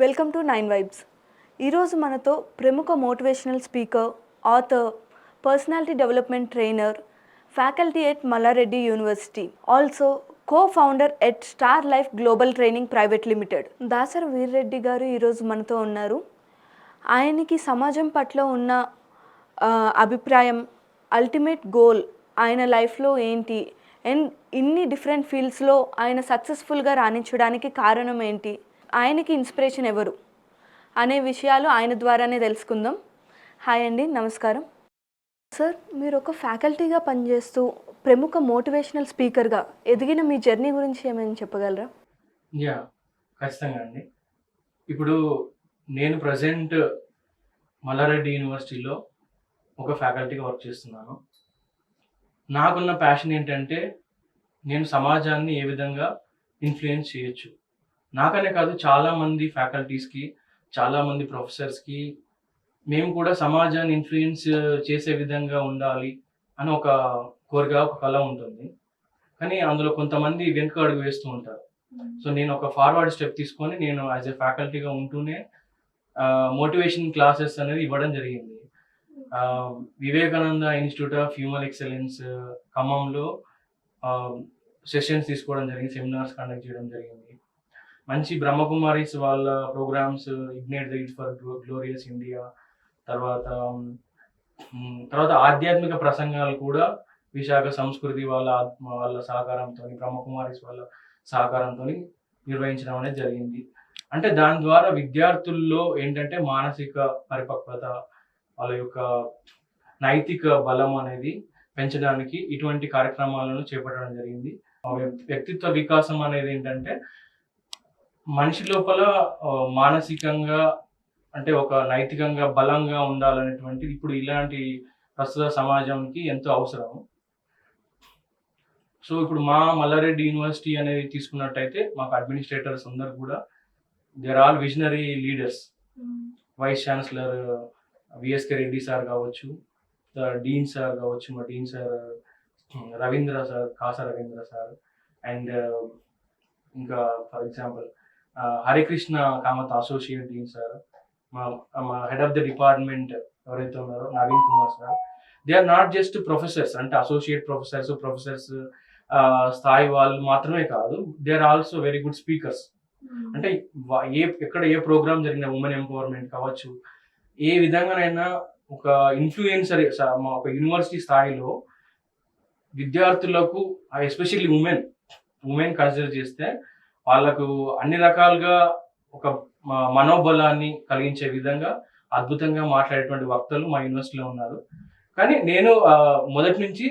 Welcome to nine vibes. ఈరోజు మనతో ప్రముఖ motivational speaker, author, personality development trainer, faculty at Malla Reddy university, also cofounder at star life global training private limited Dasara Veerreddy garu ఈరోజు మనతో ఉన్నారు. ఆయనకి సమాజం పట్ల ఉన్న అభిప్రాయం, అల్టిమేట్ గోల్, ఆయన లైఫ్లో ఏంటి అండ్ ఇన్ని డిఫరెంట్ ఫీల్డ్స్లో ఆయన సక్సెస్ఫుల్గా రాణించడానికి కారణం ఏంటి, ఆయనకి ఇన్స్పిరేషన్ ఎవరు అనే విషయాలు ఆయన ద్వారానే తెలుసుకుందాం. హాయ్ అండి, నమస్కారం సార్. మీరు ఒక ఫ్యాకల్టీగా పనిచేస్తూ ప్రముఖ మోటివేషనల్ స్పీకర్గా ఎదిగిన మీ జర్నీ గురించి ఏమైనా చెప్పగలరా? ఖచ్చితంగా అండి. ఇప్పుడు నేను ప్రజెంట్ మల్లారెడ్డి యూనివర్సిటీలో ఒక ఫ్యాకల్టీగా వర్క్ చేస్తున్నాను. నాకున్న ప్యాషన్ ఏంటంటే నేను సమాజాన్ని ఏ విధంగా ఇన్ఫ్లుయెన్స్ చేయొచ్చు. నాకనే కాదు, చాలామంది ఫ్యాకల్టీస్కి, చాలామంది ప్రొఫెసర్స్కి మేము కూడా సమాజాన్ని ఇన్ఫ్లుయెన్స్ చేసే విధంగా ఉండాలి అని ఒక కోరిక, ఒక కళ ఉంటుంది. కానీ అందులో కొంతమంది వెనుక అడుగు వేస్తూ ఉంటారు. సో నేను ఒక ఫార్వర్డ్ స్టెప్ తీసుకొని నేను యాజ్ ఎ ఫ్యాకల్టీగా ఉంటూనే మోటివేషన్ క్లాసెస్ అనేది ఇవ్వడం జరిగింది. Vivekananda institute of human excellence ఖమ్మంలో సెషన్స్ తీసుకోవడం జరిగింది, సెమినార్స్ కండక్ట్ చేయడం జరిగింది. మంచి బ్రహ్మకుమారీస్ వాళ్ళ programmes, ignite the youth for glorious India, తర్వాత ఆధ్యాత్మిక ప్రసంగాలు కూడా విశాఖ సంస్కృతి వాళ్ళ సహకారంతో, బ్రహ్మకుమారీస్ వాళ్ళ సహకారంతో నిర్వహించడం అనేది జరిగింది. అంటే దాని ద్వారా విద్యార్థుల్లో ఏంటంటే మానసిక పరిపక్వత, వాళ్ళ యొక్క నైతిక బలం అనేది పెంచడానికి ఇటువంటి కార్యక్రమాలను చేపట్టడం జరిగింది. వ్యక్తిత్వ వికాసం అనేది ఏంటంటే మనిషి లోపల మానసికంగా అంటే ఒక నైతికంగా బలంగా ఉండాలనేటువంటిది ఇప్పుడు ఇలాంటి ప్రస్తుత సమాజానికి ఎంతో అవసరం. సో ఇప్పుడు మా మల్లారెడ్డి యూనివర్సిటీ అనేది తీసుకున్నట్టయితే మాకు అడ్మినిస్ట్రేటర్స్ అందరు కూడా they are all visionary leaders. Vice chancellor VSK Reddy sir కావచ్చు, డీన్ సార్ కావచ్చు, మా dean sir Ravindra sir, Kasa Ravindra sir, and ఇంకా for example Harikrishna Kamath associate dean sir, మా హెడ్ ఆఫ్ ద డిపార్ట్మెంట్ ఎవరైతే ఉన్నారో Naveen Kumar sir. They are not just professors, అంటే associate professors స్థాయి వాళ్ళు మాత్రమే కాదు, they are also very good speakers. అంటే ఎక్కడ ఏ ప్రోగ్రామ్ జరిగిన ఉమెన్ ఎంపవర్మెంట్ కావచ్చు, ఏ విధంగానైనా ఒక ఇన్ఫ్లుయెన్సర్ ఒక యూనివర్సిటీ స్థాయిలో విద్యార్థులకు, ఎస్పెషల్లీ ఉమెన్ కన్సిడర్ చేస్తే వాళ్ళకు అన్ని రకాలుగా ఒక మనోబలాన్ని కలిగించే విధంగా అద్భుతంగా మాట్లాడేటువంటి వక్తలు మా యూనివర్సిటీలో ఉన్నారు. కానీ నేను మొదటి నుంచి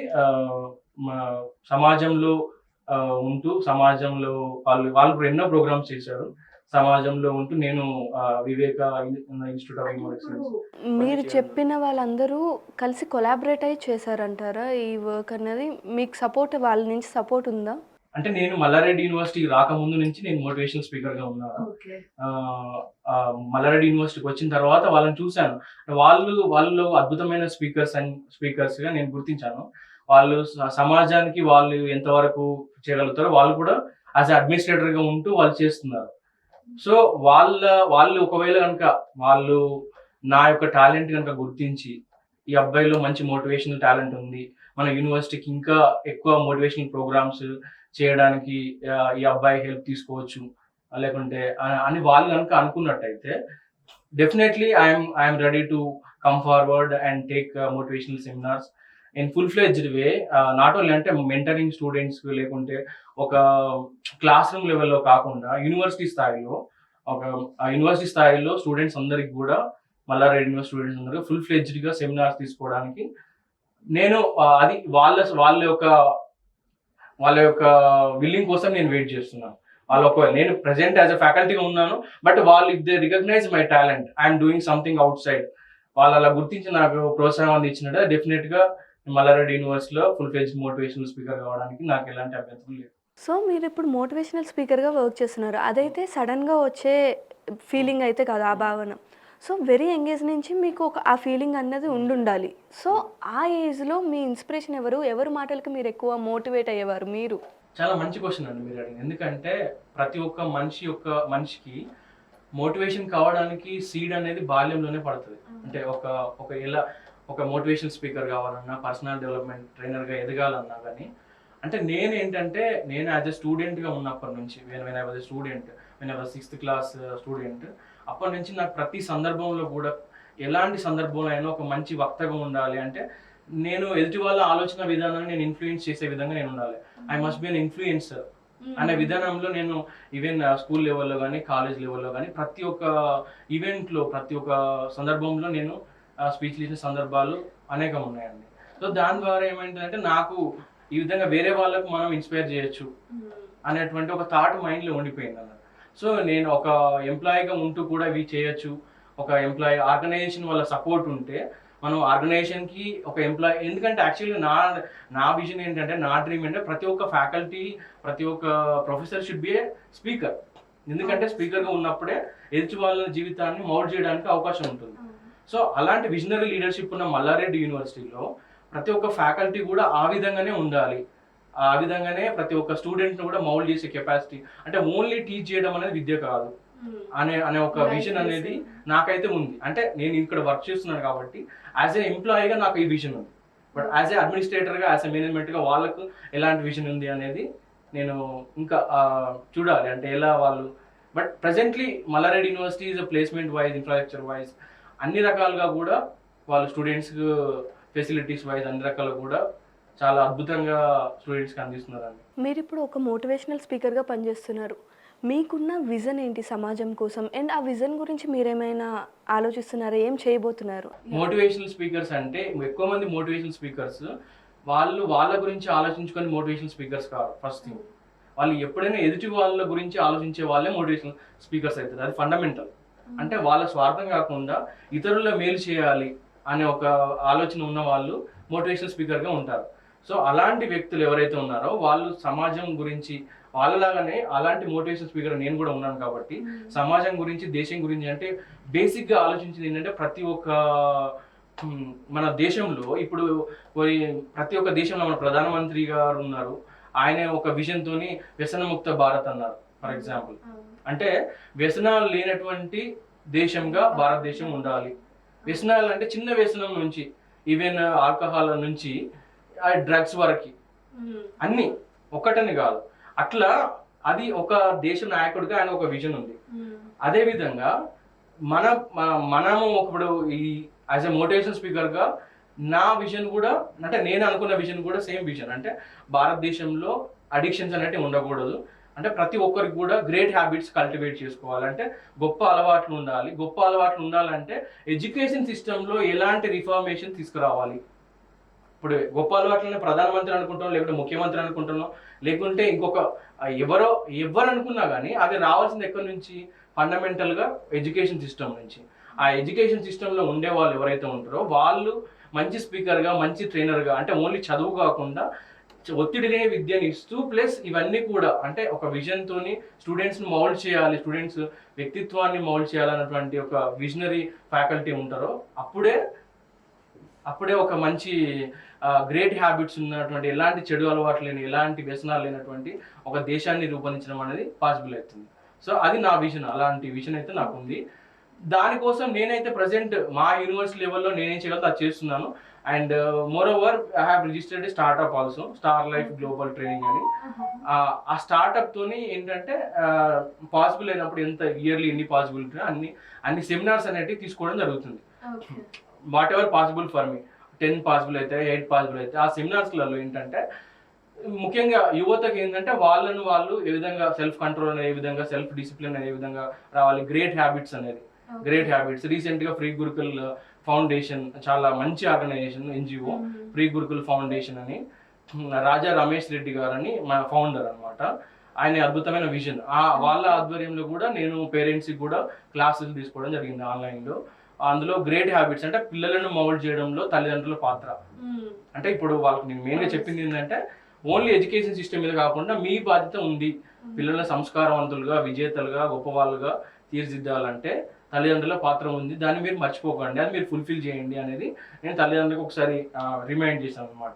సమాజంలో ఉంటూ, సమాజంలో వాళ్ళు ఎన్నో ప్రోగ్రామ్స్ చేశారు. సమాజంలో ఉంటూ నేను వివేక ఇన్స్టిట్యూట్ ఆఫ్ హ్యూమన్ ఎక్సలెన్స్. మీరు చెప్పిన వాళ్ళందరూ కలిసి కొలాబరేట్ అయ్యి చేశారంటారా ఈ వర్క్ అనేది? మీకు సపోర్ట్, వాళ్ళ నుంచి సపోర్ట్ ఉందా? అంటే నేను మల్లారెడ్డి యూనివర్సిటీ రాకముందు నుంచి నేను మోటివేషనల్ స్పీకర్గా ఉన్నాను. మల్లారెడ్డి యూనివర్సిటీకి వచ్చిన తర్వాత వాళ్ళని చూశాను. వాళ్ళు అద్భుతమైన స్పీకర్స్గా నేను గుర్తించాను. వాళ్ళు సమాజానికి వాళ్ళు ఎంతవరకు చేయగలుగుతారో వాళ్ళు కూడా యాజ్ అడ్మినిస్ట్రేటర్గా ఉంటూ వాళ్ళు చేస్తున్నారు. సో వాళ్ళు ఒకవేళ కనుక వాళ్ళు నా యొక్క టాలెంట్ కనుక గుర్తించి, ఈ అబ్బాయిలో మంచి మోటివేషనల్ టాలెంట్ ఉంది, మన యూనివర్సిటీకి ఇంకా ఎక్కువ మోటివేషనల్ ప్రోగ్రామ్స్ చేయడానికి ఈ అబ్బాయి హెల్ప్ తీసుకోవచ్చు లేకుంటే అని వాళ్ళు కనుక అనుకున్నట్టయితే definitely I'm ready to come forward and take motivational seminars in full fledged way. Not only అంటే మెంటరింగ్ స్టూడెంట్స్ లేకుంటే ఒక క్లాస్ రూమ్ లెవెల్లో కాకుండా యూనివర్సిటీ స్థాయిలో స్టూడెంట్స్ అందరికి కూడా, మల్లారెడ్డి యూనివర్సిటీ స్టూడెంట్స్ అందరికీ ఫుల్ ఫ్లెడ్జ్డ్గా సెమినార్స్ తీసుకోవడానికి నేను అది వాళ్ళ యొక్క విల్లింగ్ కోసం నేను వెయిట్ చేస్తున్నాను. నేను ప్రెసెంట్ యాజ్ అ ఫ్యాకల్టీగా ఉన్నాను, బట్ వాళ్ళు if they recognise my talent, I'm doing something outside, వాళ్ళు అలా గుర్తించి నాకు ప్రోత్సాహం అందించినట్టు డెఫినెట్ గా మల్లారెడ్డి యూనివర్సిటీలో ఫుల్ ఫ్లెడ్జ్ మోటివేషనల్ స్పీకర్ కావడానికి నాకు ఎలాంటి అభ్యంతరం లేదు. సో మీరు ఇప్పుడు మోటివేషనల్ స్పీకర్గా వర్క్ చేస్తున్నారు, అదైతే సడన్గా వచ్చే ఫీలింగ్ అయితే కాదు ఆ భావన. సో వెరీ యంగ్ ఏజ్ నుంచి మీకు ఆ ఫీలింగ్ అన్నది ఉండాలి. సో ఆ ఏజ్లో మీ ఇన్స్పిరేషన్ ఎవరు మాటలకి మీరు ఎక్కువ మోటివేట్ అయ్యేవారు? మీరు చాలా మంచి క్వశ్చన్ అండి మీరు అడిగింది. ఎందుకంటే ప్రతి ఒక్క మనిషికి మోటివేషన్ కావడానికి సీడ్ అనేది బాల్యంలోనే పడుతుంది. అంటే ఒక మోటివేషన్ స్పీకర్ కావాలన్నా, పర్సనల్ డెవలప్మెంట్ ట్రైనర్గా ఎదగాలన్నా కానీ, అంటే నేను యాజ్ ఎ స్టూడెంట్గా ఉన్నప్పటి నుంచి when I was a student, when I was 6th class student, అప్పటి నుంచి నాకు ప్రతి సందర్భంలో కూడా ఎలాంటి సందర్భంలో అయినా ఒక మంచి వక్తగా ఉండాలి. అంటే నేను ఎదుటి వాళ్ళ ఆలోచన విధానాన్ని నేను ఇన్ఫ్లుయెన్స్ చేసే విధంగా నేను ఉండాలి. I must be an influencer అనే విధానంలో నేను ఈవెన్ స్కూల్ లెవెల్లో కానీ, కాలేజ్ లెవెల్లో కానీ ప్రతి ఒక్క ఈవెంట్లో, ప్రతి ఒక్క సందర్భంలో నేను స్పీచ్లు ఇచ్చిన సందర్భాలు అనేకం ఉన్నాయండి. సో దాని ద్వారా ఏమైందంటే నాకు ఈ విధంగా వేరే వాళ్ళకు మనం ఇన్స్పైర్ చేయొచ్చు అనేటువంటి ఒక థాట్ మైండ్లో ఉండిపోయింది అన్నమాట. సో నేను ఒక ఎంప్లాయీగా ఉంటూ కూడా ఇవి చేయొచ్చు. ఒక ఎంప్లాయీ ఆర్గనైజేషన్ వల్ల సపోర్ట్ ఉంటే మనం ఆర్గనైజేషన్కి ఒక ఎంప్లాయీ, ఎందుకంటే యాక్చువల్లీ నా విజన్ ఏంటంటే, నా డ్రీమ్ ఏంటంటే ప్రతి ఒక్క ఫ్యాకల్టీ, ప్రతి ఒక్క professor should be A speaker. ఎందుకంటే స్పీకర్గా ఉన్నప్పుడే ఎదుటి వాళ్ళ జీవితాన్ని మౌల్డ్ చేయడానికి అవకాశం ఉంటుంది. సో అలాంటి విజనరీ లీడర్షిప్ ఉన్న మల్లారెడ్డి యూనివర్సిటీలో ప్రతి ఒక్క ఫ్యాకల్టీ కూడా ఆ విధంగానే ఉండాలి. ఆ విధంగానే ప్రతి ఒక్క స్టూడెంట్ను కూడా మౌల్డ్ చేసే కెపాసిటీ, అంటే ఓన్లీ టీచ్ చేయడం అనేది విద్య కాదు అనే ఒక విజన్ అనేది నాకైతే ఉంది. అంటే నేను ఇక్కడ వర్క్ చేస్తున్నాను కాబట్టి యాజ్ ఏ ఎంప్లాయీగా నాకు ఈ విజన్ ఉంది. బట్ యాజ్ ఏ అడ్మినిస్ట్రేటర్గా, యాజ్ ఏ మేనేజ్మెంట్గా వాళ్ళకు ఎలాంటి విజన్ ఉంది అనేది నేను ఇంకా చూడాలి. అంటే ఎలా వాళ్ళు, but presently Malla Reddy university is placement wise, infrastructure wise అన్ని రకాలుగా కూడా వాళ్ళు స్టూడెంట్స్కి ఫెసిలిటీస్ వైజ్ అన్ని రకాలు కూడా చాలా అద్భుతంగా స్టూడెంట్స్కి అందిస్తున్నారండి. మీరు ఇప్పుడు ఒక మోటివేషనల్ స్పీకర్గా పనిచేస్తున్నారు. మీకున్న విజన్ ఏంటి సమాజం కోసం, అండ్ ఆ విజన్ గురించి మీరేమైనా ఆలోచిస్తున్నారా? ఏం చేయబోతున్నారు? మోటివేషనల్ స్పీకర్స్ అంటే ఎక్కువ మంది మోటివేషనల్ స్పీకర్స్ వాళ్ళ గురించి ఆలోచించుకొని మోటివేషనల్ స్పీకర్స్ కాదు. ఫస్ట్ థింగ్, వాళ్ళు ఎప్పుడైనా ఎదుటి వాళ్ళ గురించి ఆలోచించే వాళ్ళే మోటివేషనల్ స్పీకర్స్ అవుతారు. అది ఫండమెంటల్. అంటే వాళ్ళ స్వార్థం కాకుండా ఇతరుల మేలు చేయాలి అనే ఒక ఆలోచన ఉన్న వాళ్ళు మోటివేషనల్ స్పీకర్గా ఉంటారు. సో అలాంటి వ్యక్తులు ఎవరైతే ఉన్నారో వాళ్ళు సమాజం గురించి, వాళ్ళలాగానే అలాంటి మోటివేషన్ స్పీకర్ నేను కూడా ఉన్నాను కాబట్టి సమాజం గురించి, దేశం గురించి, అంటే బేసిక్గా ఆలోచించింది ఏంటంటే ప్రతి ఒక్క మన దేశంలో ఇప్పుడు ప్రతి ఒక్క దేశంలో మన ప్రధానమంత్రి గారు ఉన్నారు. ఆయన ఒక విజన్ తోని వ్యసనముక్త భారత్ అన్నారు ఫర్ ఎగ్జాంపుల్. అంటే వ్యసనాలు లేనటువంటి దేశంగా భారతదేశం ఉండాలి. వ్యసనాలు అంటే చిన్న వ్యసనం నుంచి ఈవెన్ ఆల్కహాల్ నుంచి డ్రగ్స్ వరకు అన్ని ఒకటని కాదు. అట్లా అది ఒక దేశ నాయకుడిగా ఆయన ఒక విజన్ ఉంది. అదే విధంగా మనము ఇప్పుడు ఈ యాజ్ ఎ మోటివేషన్ స్పీకర్గా నా విజన్ కూడా, అంటే నేను అనుకున్న విజన్ కూడా సేమ్ విజన్. అంటే భారతదేశంలో అడిక్షన్స్ అనేవి ఉండకూడదు. అంటే ప్రతి ఒక్కరికి కూడా గ్రేట్ హ్యాబిట్స్ కల్టివేట్ చేసుకోవాలంటే గొప్ప అలవాట్లు ఉండాలి. గొప్ప అలవాట్లు ఉండాలంటే ఎడ్యుకేషన్ సిస్టంలో ఎలాంటి రిఫార్మేషన్ తీసుకురావాలి. ఇప్పుడు గొప్ప అలవాట్లనే ప్రధానమంత్రి అనుకుంటాం, లేకుంటే ముఖ్యమంత్రి అనుకుంటున్నాం, లేకుంటే ఇంకొక ఎవరు అనుకున్నా కానీ అవి రావాల్సింది ఎక్కడి నుంచి? ఫండమెంటల్గా ఎడ్యుకేషన్ సిస్టమ్ నుంచి. ఆ ఎడ్యుకేషన్ సిస్టంలో ఉండే వాళ్ళు ఎవరైతే ఉంటారో వాళ్ళు మంచి స్పీకర్గా, మంచి ట్రైనర్గా, అంటే ఓన్లీ చదువు కాకుండా ఒత్తిడి లేని విద్యను ఇస్తూ ప్లస్ ఇవన్నీ కూడా అంటే ఒక విజన్తోని స్టూడెంట్స్ని మౌల్డ్ చేయాలి, స్టూడెంట్స్ వ్యక్తిత్వాన్ని మౌల్డ్ చేయాలన్నటువంటి ఒక విజనరీ ఫ్యాకల్టీ ఉంటారో అప్పుడే ఒక మంచి గ్రేట్ హ్యాబిట్స్ ఉన్నటువంటి, ఎలాంటి చెడు అలవాట్లు లేని, ఎలాంటి వ్యసనాలు లేనటువంటి ఒక దేశాన్ని రూపొందించడం అనేది పాసిబుల్ అవుతుంది. సో అది నా విజన్. అలాంటి విజన్ అయితే నాకు ఉంది. దానికోసం నేనైతే ప్రజెంట్ మా యూనివర్సిటీ లెవెల్లో నేనేం చేయగలతో అది చేస్తున్నాను. And more over I have registered startup also, star life global training అని. ఆ స్టార్ట్అప్ తోని ఏంటంటే పాసిబుల్ అయినప్పుడు ఎంత ఇయర్లీ ఎన్ని పాసిబిలిటీ అన్ని సెమినార్స్ అనేవి తీసుకోవడం జరుగుతుంది. What ever possible for me, 10 possible అయితే 8 పాసిబుల్ అయితే ఆ సెమినార్స్లలో ఏంటంటే ముఖ్యంగా యువతకి ఏంటంటే వాళ్ళు ఏ విధంగా సెల్ఫ్ కంట్రోల్ అనేది, ఏ విధంగా సెల్ఫ్ డిసిప్లిన్ అనేది, ఏ విధంగా రావాలి, గ్రేట్ హ్యాబిట్స్ అనేది. గ్రేట్ హ్యాబిట్స్ రీసెంట్గా ఫ్రీ గురుకుల్ ఫౌండేషన్, చాలా మంచి organisation, NGO free Gurukul foundation అని, రాజా రమేష్ రెడ్డి గారు అని మా ఫౌండర్ అనమాట. ఆయన అద్భుతమైన విజన్. వాళ్ళ ఆధ్వర్యంలో కూడా నేను పేరెంట్స్కి కూడా క్లాసెస్ తీసుకోవడం జరిగింది ఆన్లైన్లో. అందులో గ్రేట్ హ్యాబిట్స్ అంటే పిల్లలను మౌల్డ్ చేయడంలో తల్లిదండ్రుల పాత్ర. అంటే ఇప్పుడు వాళ్ళకి నేను మెయిన్గా చెప్పింది ఏంటంటే ఓన్లీ ఎడ్యుకేషన్ సిస్టమ్ మీద కాకుండా మీ బాధ్యత ఉంది. పిల్లల సంస్కారవంతులుగా, విజేతలుగా, గొప్ప వాళ్ళుగా తీర్చిదిద్దాలంటే తల్లిదండ్రుల పాత్ర ఉంది. దాన్ని మీరు మర్చిపోకండి, అది మీరు ఫుల్ఫిల్ చేయండి అనేది నేను తల్లిదండ్రులకు ఒకసారి రిమైండ్ చేశాను అనమాట.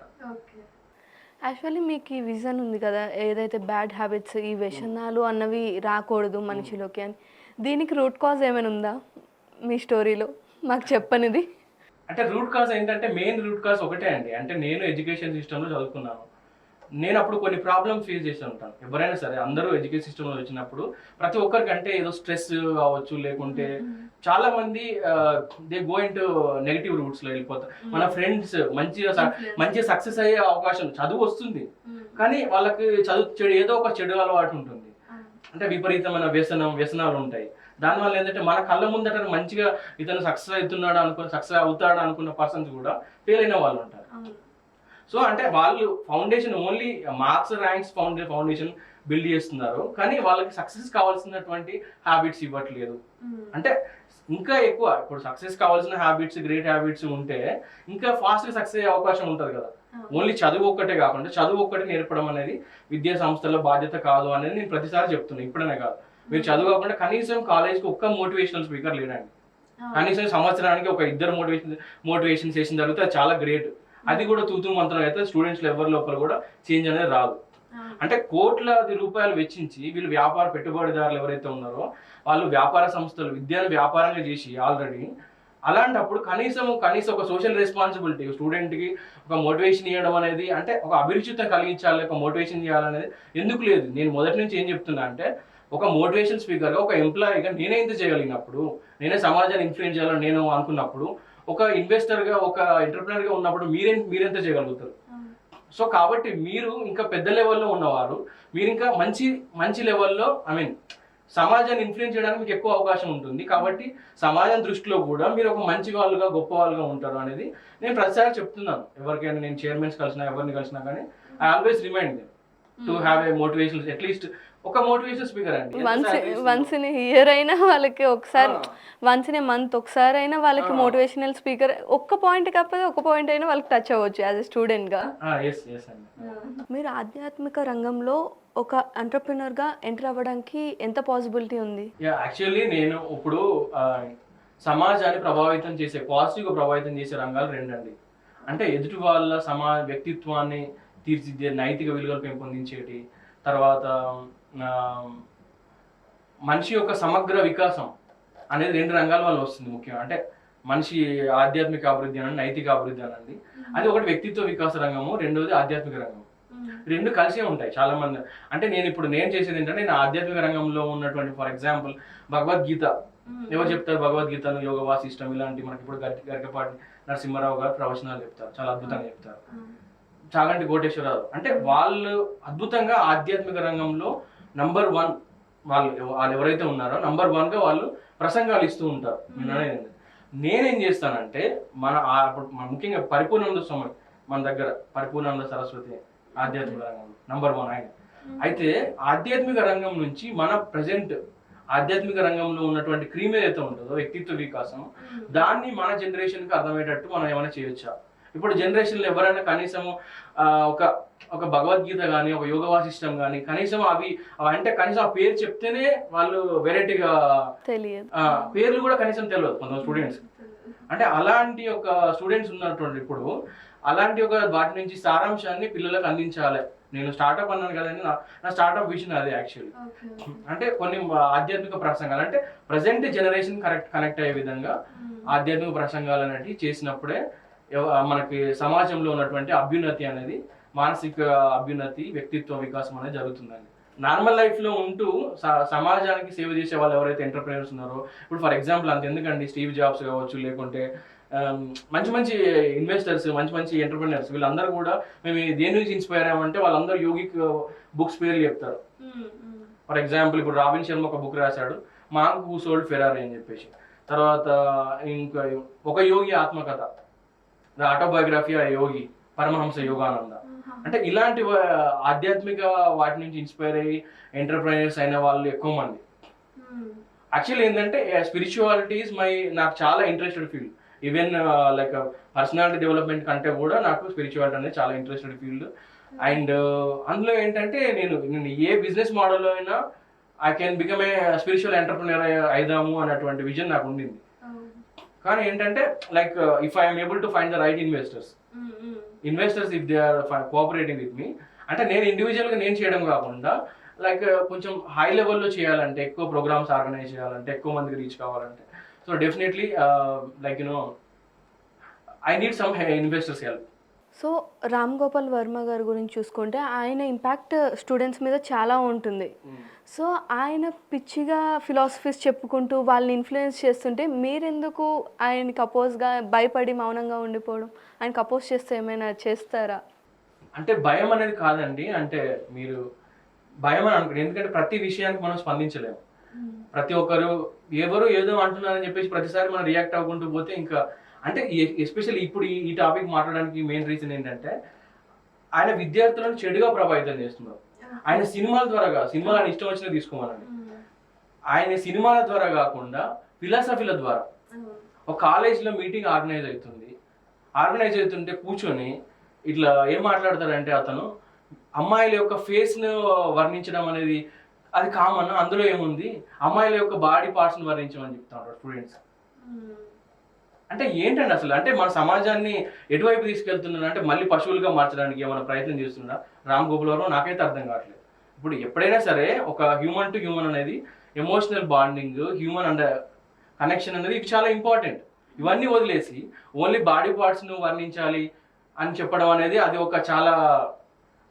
యాక్చువల్లీ మీకు ఈ విజన్ ఉంది కదా, ఏదైతే బ్యాడ్ హ్యాబిట్స్, ఈ వ్యసనాలు అన్నవి రాకూడదు మనిషిలోకి అని. దీనికి రూట్ కాజ్ ఏమైనా ఉందా మీ స్టోరీలో మాకు చెప్పనిది? అంటే రూట్ కాజ్ ఏంటంటే మెయిన్ రూట్ కాజ్ ఒకటే అండి. అంటే నేను ఎడ్యుకేషన్ సిస్టంలో చదువుకున్నాను. నేను అప్పుడు కొన్ని ప్రాబ్లమ్స్ ఫేస్ చేస్తూ ఉంటాను. ఎవరైనా సరే అందరూ ఎడ్యుకేషన్ సిస్టంలో వచ్చినప్పుడు ప్రతి ఒక్కరికి అంటే ఏదో స్ట్రెస్ కావచ్చు, లేకుంటే చాలా మంది they go into negative roots లో వెళ్ళిపోతారు. మన ఫ్రెండ్స్ మంచిగా సక్సెస్ అయ్యే అవకాశం, చదువు వస్తుంది కానీ వాళ్ళకి చెడు ఏదో ఒక చెడు అలవాటు ఉంటుంది. అంటే విపరీతమైన వ్యసనాలు ఉంటాయి. దానివల్ల ఏంటంటే మన కళ్ళ ముందట మంచిగా ఇతను సక్సెస్ అవుతాడు అనుకున్న పర్సన్స్ కూడా ఫెయిల్ అయిన వాళ్ళు ఉంటారు. సో అంటే వాళ్ళు foundation only marks ranks foundation build చేస్తున్నారు కానీ వాళ్ళకి సక్సెస్ కావాల్సినటువంటి హ్యాబిట్స్ ఇవ్వట్లేదు. అంటే ఇంకా ఎక్కువ ఇప్పుడు సక్సెస్ కావాల్సిన హ్యాబిట్స్, గ్రేట్ హ్యాబిట్స్ ఉంటే ఇంకా ఫాస్ట్ సక్సెస్ అయ్యే అవకాశం ఉంటుంది కదా. ఓన్లీ చదువు ఒక్కటే కాకుండా చదువు ఒక్కటే నేర్పడం అనేది విద్యా సంస్థల బాధ్యత కాదు అనేది నేను ప్రతిసారి చెప్తున్నాను. ఇప్పుడనే కాదు, మీరు చదువు కాకుండా కనీసం కాలేజ్కి ఒక్క మోటివేషనల్ స్పీకర్ లేడండి. కనీసం సంవత్సరానికి ఒక 2 మోటివేషన్ సెషన్ జరిగితే అది చాలా గ్రేట్. అది కూడా తూతూ మంత్రం అయితే స్టూడెంట్స్ ఎవరి లోపల కూడా చేంజ్ అనేది రాదు. అంటే కోట్లాది రూపాయలు వెచ్చించి వీళ్ళు వ్యాపార పెట్టుబడిదారులు ఎవరైతే ఉన్నారో వాళ్ళు వ్యాపార సంస్థలు విద్యను వ్యాపారంగా చేసి ఆల్రెడీ, అలాంటప్పుడు కనీసం ఒక సోషల్ రెస్పాన్సిబిలిటీ స్టూడెంట్కి ఒక మోటివేషన్ ఇవ్వడం అనేది, అంటే ఒక అభిరుచితం కలిగించాలి, ఒక మోటివేషన్ చేయాలనేది ఎందుకు లేదు. నేను మొదటి నుంచి ఏం చెప్తున్నా అంటే ఒక మోటివేషన్ స్పీకర్గా, ఒక ఎంప్లాయీగా నేనే ఇంత చేయగలిగినప్పుడు, నేనే సమాజాన్ని ఇన్ఫ్లుయెన్స్ చేయాలని నేను అనుకున్నప్పుడు, ఒక ఇన్వెస్టర్గా ఒక ఎంటర్ప్రినర్గా ఉన్నప్పుడు మీరెంత చేయగలుగుతారు. సో కాబట్టి మీరు ఇంకా పెద్ద లెవెల్లో ఉన్నవారు, మీరు ఇంకా మంచి లెవెల్లో సమాజాన్ని ఇన్ఫ్లుయెన్స్ చేయడానికి మీకు ఎక్కువ అవకాశం ఉంటుంది. కాబట్టి సమాజం దృష్టిలో కూడా మీరు ఒక మంచి వాళ్ళుగా గొప్ప వాళ్ళుగా ఉంటారు అనేది నేను ప్రతిసారి చెప్తున్నాను. ఎవరికైనా నేను చైర్మన్స్ కలిసినా ఎవరిని కలిసినా కానీ I always remind them to have a motivation, at least ఒక మోటివేషన్ స్పీకర్ అండి. వన్స్ ఇన్ ఇయర్ అయినా వాళ్ళకి ఒకసారి, వన్స్ ఇన్ ఏ మంత్ ఒకసారి అయినా వాళ్ళకి మోటివేషనల్ స్పీకర్ ఒక్క పాయింట్ కాకపోతే ఒక పాయింట్ అయినా వాళ్ళకి టచ్ అవ్వచ్చు యాజ్ ఎ స్టూడెంట్ గా. మీరు ఆధ్యాత్మిక రంగంలో ఒక ఎంటర్‌ప్రెన్యూర్ గా ఎంటర్ అవ్వడానికి ఎంత పాసిబిలిటీ ఉంది? యాక్చువల్లీ నేను ఇప్పుడు సమాజాన్ని ప్రభావితం చేసే, పాజిటివ్గా ప్రభావితం చేసే రంగాలు 2 అండి. అంటే ఎదుటి వాళ్ళ వ్యక్తిత్వాన్ని తీర్చిదిద్దే, నైతిక విలువలు పెంపొందించేటి, తర్వాత మనిషి యొక్క సమగ్ర వికాసం అనేది 2 రంగాల వల్ల వస్తుంది ముఖ్యంగా. అంటే మనిషి ఆధ్యాత్మిక అభివృద్ధి అనండి, నైతిక అభివృద్ధి అనండి. అది ఒకటి వ్యక్తిత్వ వికాస రంగము, రెండోది ఆధ్యాత్మిక రంగం. 2 కలిసే ఉంటాయి చాలా మంది. అంటే నేను చేసేది ఏంటంటే, నేను ఆధ్యాత్మిక రంగంలో ఉన్నటువంటి ఫర్ ఎగ్జాంపుల్ భగవద్గీత, ఎవరు చెప్తారు భగవద్గీతను, యోగ వాసిష్టం ఇలాంటి మనకి ఇప్పుడు గరికపాటి నరసింహారావు గారు ప్రవచనాలు చెప్తారు, చాలా అద్భుతంగా చెప్తారు. చాగంటి కోటేశ్వరరావు, అంటే వాళ్ళు అద్భుతంగా ఆధ్యాత్మిక రంగంలో నంబర్ 1 వాళ్ళు ఎవరైతే ఉన్నారో నంబర్ 1గా వాళ్ళు ప్రసంగాలు ఇస్తూ ఉంటారు. నేనేం చేస్తానంటే ముఖ్యంగా పరిపూర్ణానంద స్వామి మన దగ్గర, పరిపూర్ణానంద సరస్వతి ఆధ్యాత్మిక రంగంలో నంబర్ 1 ఆయన. అయితే ఆధ్యాత్మిక రంగం నుంచి మన ప్రజెంట్ ఆధ్యాత్మిక రంగంలో ఉన్నటువంటి క్రీమ్ ఏదైతే ఉంటుందో వ్యక్తిత్వ వికాసం, దాన్ని మన జనరేషన్కి అర్థమయ్యేటట్టు మనం ఏమైనా చేయొచ్చా? ఇప్పుడు జనరేషన్లో ఎవరైనా కనీసం ఒక భగవద్గీత కానీ, ఒక యోగ వాసిష్టం కానీ, కనీసం అవి అంటే కనీసం ఆ పేరు చెప్తేనే వాళ్ళు వెరైటీగా తెలియదు, పేర్లు కూడా కనీసం తెలియదు కొంతమంది స్టూడెంట్స్. అంటే అలాంటి ఒక స్టూడెంట్స్ ఉన్నటువంటి ఇప్పుడు అలాంటి ఒక వాటి నుంచి సారాంశాన్ని పిల్లలకు అందించాలి. నేను స్టార్ట్అప్ అన్నాను కదండి, నా స్టార్ట్అప్ విజన్ అదే యాక్చువల్లీ. అంటే కొన్ని ఆధ్యాత్మిక ప్రసంగాలు, అంటే ప్రజెంట్ జనరేషన్ కనెక్ట్ అయ్యే విధంగా ఆధ్యాత్మిక ప్రసంగాలు అనేవి చేసినప్పుడే మనకి సమాజంలో ఉన్నటువంటి అభ్యున్నతి అనేది, మానసిక అభ్యున్నతి, వ్యక్తిత్వ వికాసం అనేది జరుగుతుందండి. నార్మల్ లైఫ్లో ఉంటూ సమాజానికి సేవ చేసే వాళ్ళు ఎవరైతే ఎంటర్‌ప్రెన్యూర్స్ ఉన్నారో, ఇప్పుడు ఫర్ ఎగ్జాంపుల్ ఎందుకండి స్టీవ్ జాబ్స్ కావచ్చు, లేకుంటే మంచి ఇన్వెస్టర్స్, మంచి ఎంటర్‌ప్రెన్యూర్స్, వీళ్ళందరూ కూడా మేము దేని నుంచి ఇన్స్పైర్ అయ్యామంటే వాళ్ళందరూ యోగిక్ బుక్స్ పేర్లు చెప్తారు. ఫర్ ఎగ్జాంపుల్ ఇప్పుడు రాబిన్ శర్మ ఒక బుక్ రాశాడు, మాంక్ హూ సోల్డ్ ఫెరారీ అని చెప్పేసి. తర్వాత ఇంకా ఒక యోగి ఆత్మకథ, ద ఆటోబయోగ్రఫీ ఆ యోగి, పరమహంస యోగానంద. అంటే ఇలాంటి ఆధ్యాత్మిక వాటి నుంచి ఇన్స్పైర్ అయ్యి ఎంటర్‌ప్రెన్యూర్స్ అయిన వాళ్ళు ఎక్కువ మంది. యాక్చువల్లీ ఏంటంటే స్పిరిచువాలిటీ ఈజ్ నాకు చాలా interested field. Even like personality development కంటే కూడా నాకు స్పిరిచువాలిటీ అనేది చాలా ఇంట్రెస్టెడ్ ఫీల్డ్. అండ్ అందులో ఏంటంటే నేను ఏ బిజినెస్ మోడల్లో అయినా I can become a spiritual entrepreneur అయిదాము అన్నటువంటి విజన్ నాకు ఉండింది. కానీ ఏంటంటే like if I'm able to find the right investors if they are cooperating with me, అంటే నేను ఇండివిజువల్గా నేను చేయడం కాకుండా లైక్ కొంచెం హై లెవెల్లో చేయాలంటే, ఎక్కువ ప్రోగ్రామ్స్ ఆర్గనైజ్ చేయాలంటే, ఎక్కువ మందికి రీచ్ కావాలంటే, so definitely like I need some investors help. So Ram Gopal Varma గారి గురించి చూసుకుంటే ఆయన ఇంపాక్ట్ స్టూడెంట్స్ మీద చాలా ఉంటుంది. సో ఆయన పిచ్చిగా ఫిలాసఫీస్ చెప్పుకుంటూ వాళ్ళని ఇన్ఫ్లుయెన్స్ చేస్తుంటే మీరెందుకు ఆయనకి అపోజ్గా భయపడి మౌనంగా ఉండిపోవడం? ఆయనకి అపోజ్ చేస్తే ఏమైనా చేస్తారా? అంటే భయం అనేది కాదండి, అంటే మీరు భయం అని అనుకోండి, ఎందుకంటే ప్రతి విషయానికి మనం స్పందించలేము. ప్రతి ఒక్కరు ఎవరు ఏదో అంటున్నారని చెప్పేసి ప్రతిసారి మనం రియాక్ట్ అవ్వకుంటూ పోతే ఇంకా, అంటే ఎస్పెషల్లీ ఇప్పుడు ఈ టాపిక్ మాట్లాడడానికి మెయిన్ రీజన్ ఏంటంటే ఆయన విద్యార్థులను చెడుగా ప్రభావితం చేస్తున్నారు. ఆయన సినిమాల ద్వారా, సినిమాలు ఆయన ఇష్టం వచ్చినా తీసుకోమనండి, ఆయన సినిమాల ద్వారా కాకుండా ఫిలాసఫీల ద్వారా ఒక కాలేజ్లో మీటింగ్ ఆర్గనైజ్ అవుతుంటే కూర్చొని ఇట్లా ఏం మాట్లాడతారంటే, అతను అమ్మాయిల యొక్క ఫేస్ను వర్ణించడం అనేది అది కామన్, అందులో ఏముంది, అమ్మాయిల యొక్క బాడీ పార్ట్స్ని వర్ణించమని చెప్తారు స్టూడెంట్స్. అంటే ఏంటండి అసలు, అంటే మన సమాజాన్ని ఎటువైపు తీసుకెళ్తున్నారు, అంటే మళ్ళీ పశువులుగా మార్చడానికి ఏమైనా ప్రయత్నం చేస్తున్నా రామ్ గోపాల్ వర్మ? నాకైతే అర్థం కావట్లేదు. ఇప్పుడు ఎప్పుడైనా సరే ఒక హ్యూమన్ టు హ్యూమన్ అనేది emotional bonding, human and connection అనేది ఇవి చాలా ఇంపార్టెంట్. ఇవన్నీ వదిలేసి ఓన్లీ బాడీ పార్ట్స్ను వర్ణించాలి అని చెప్పడం అనేది అది ఒక చాలా,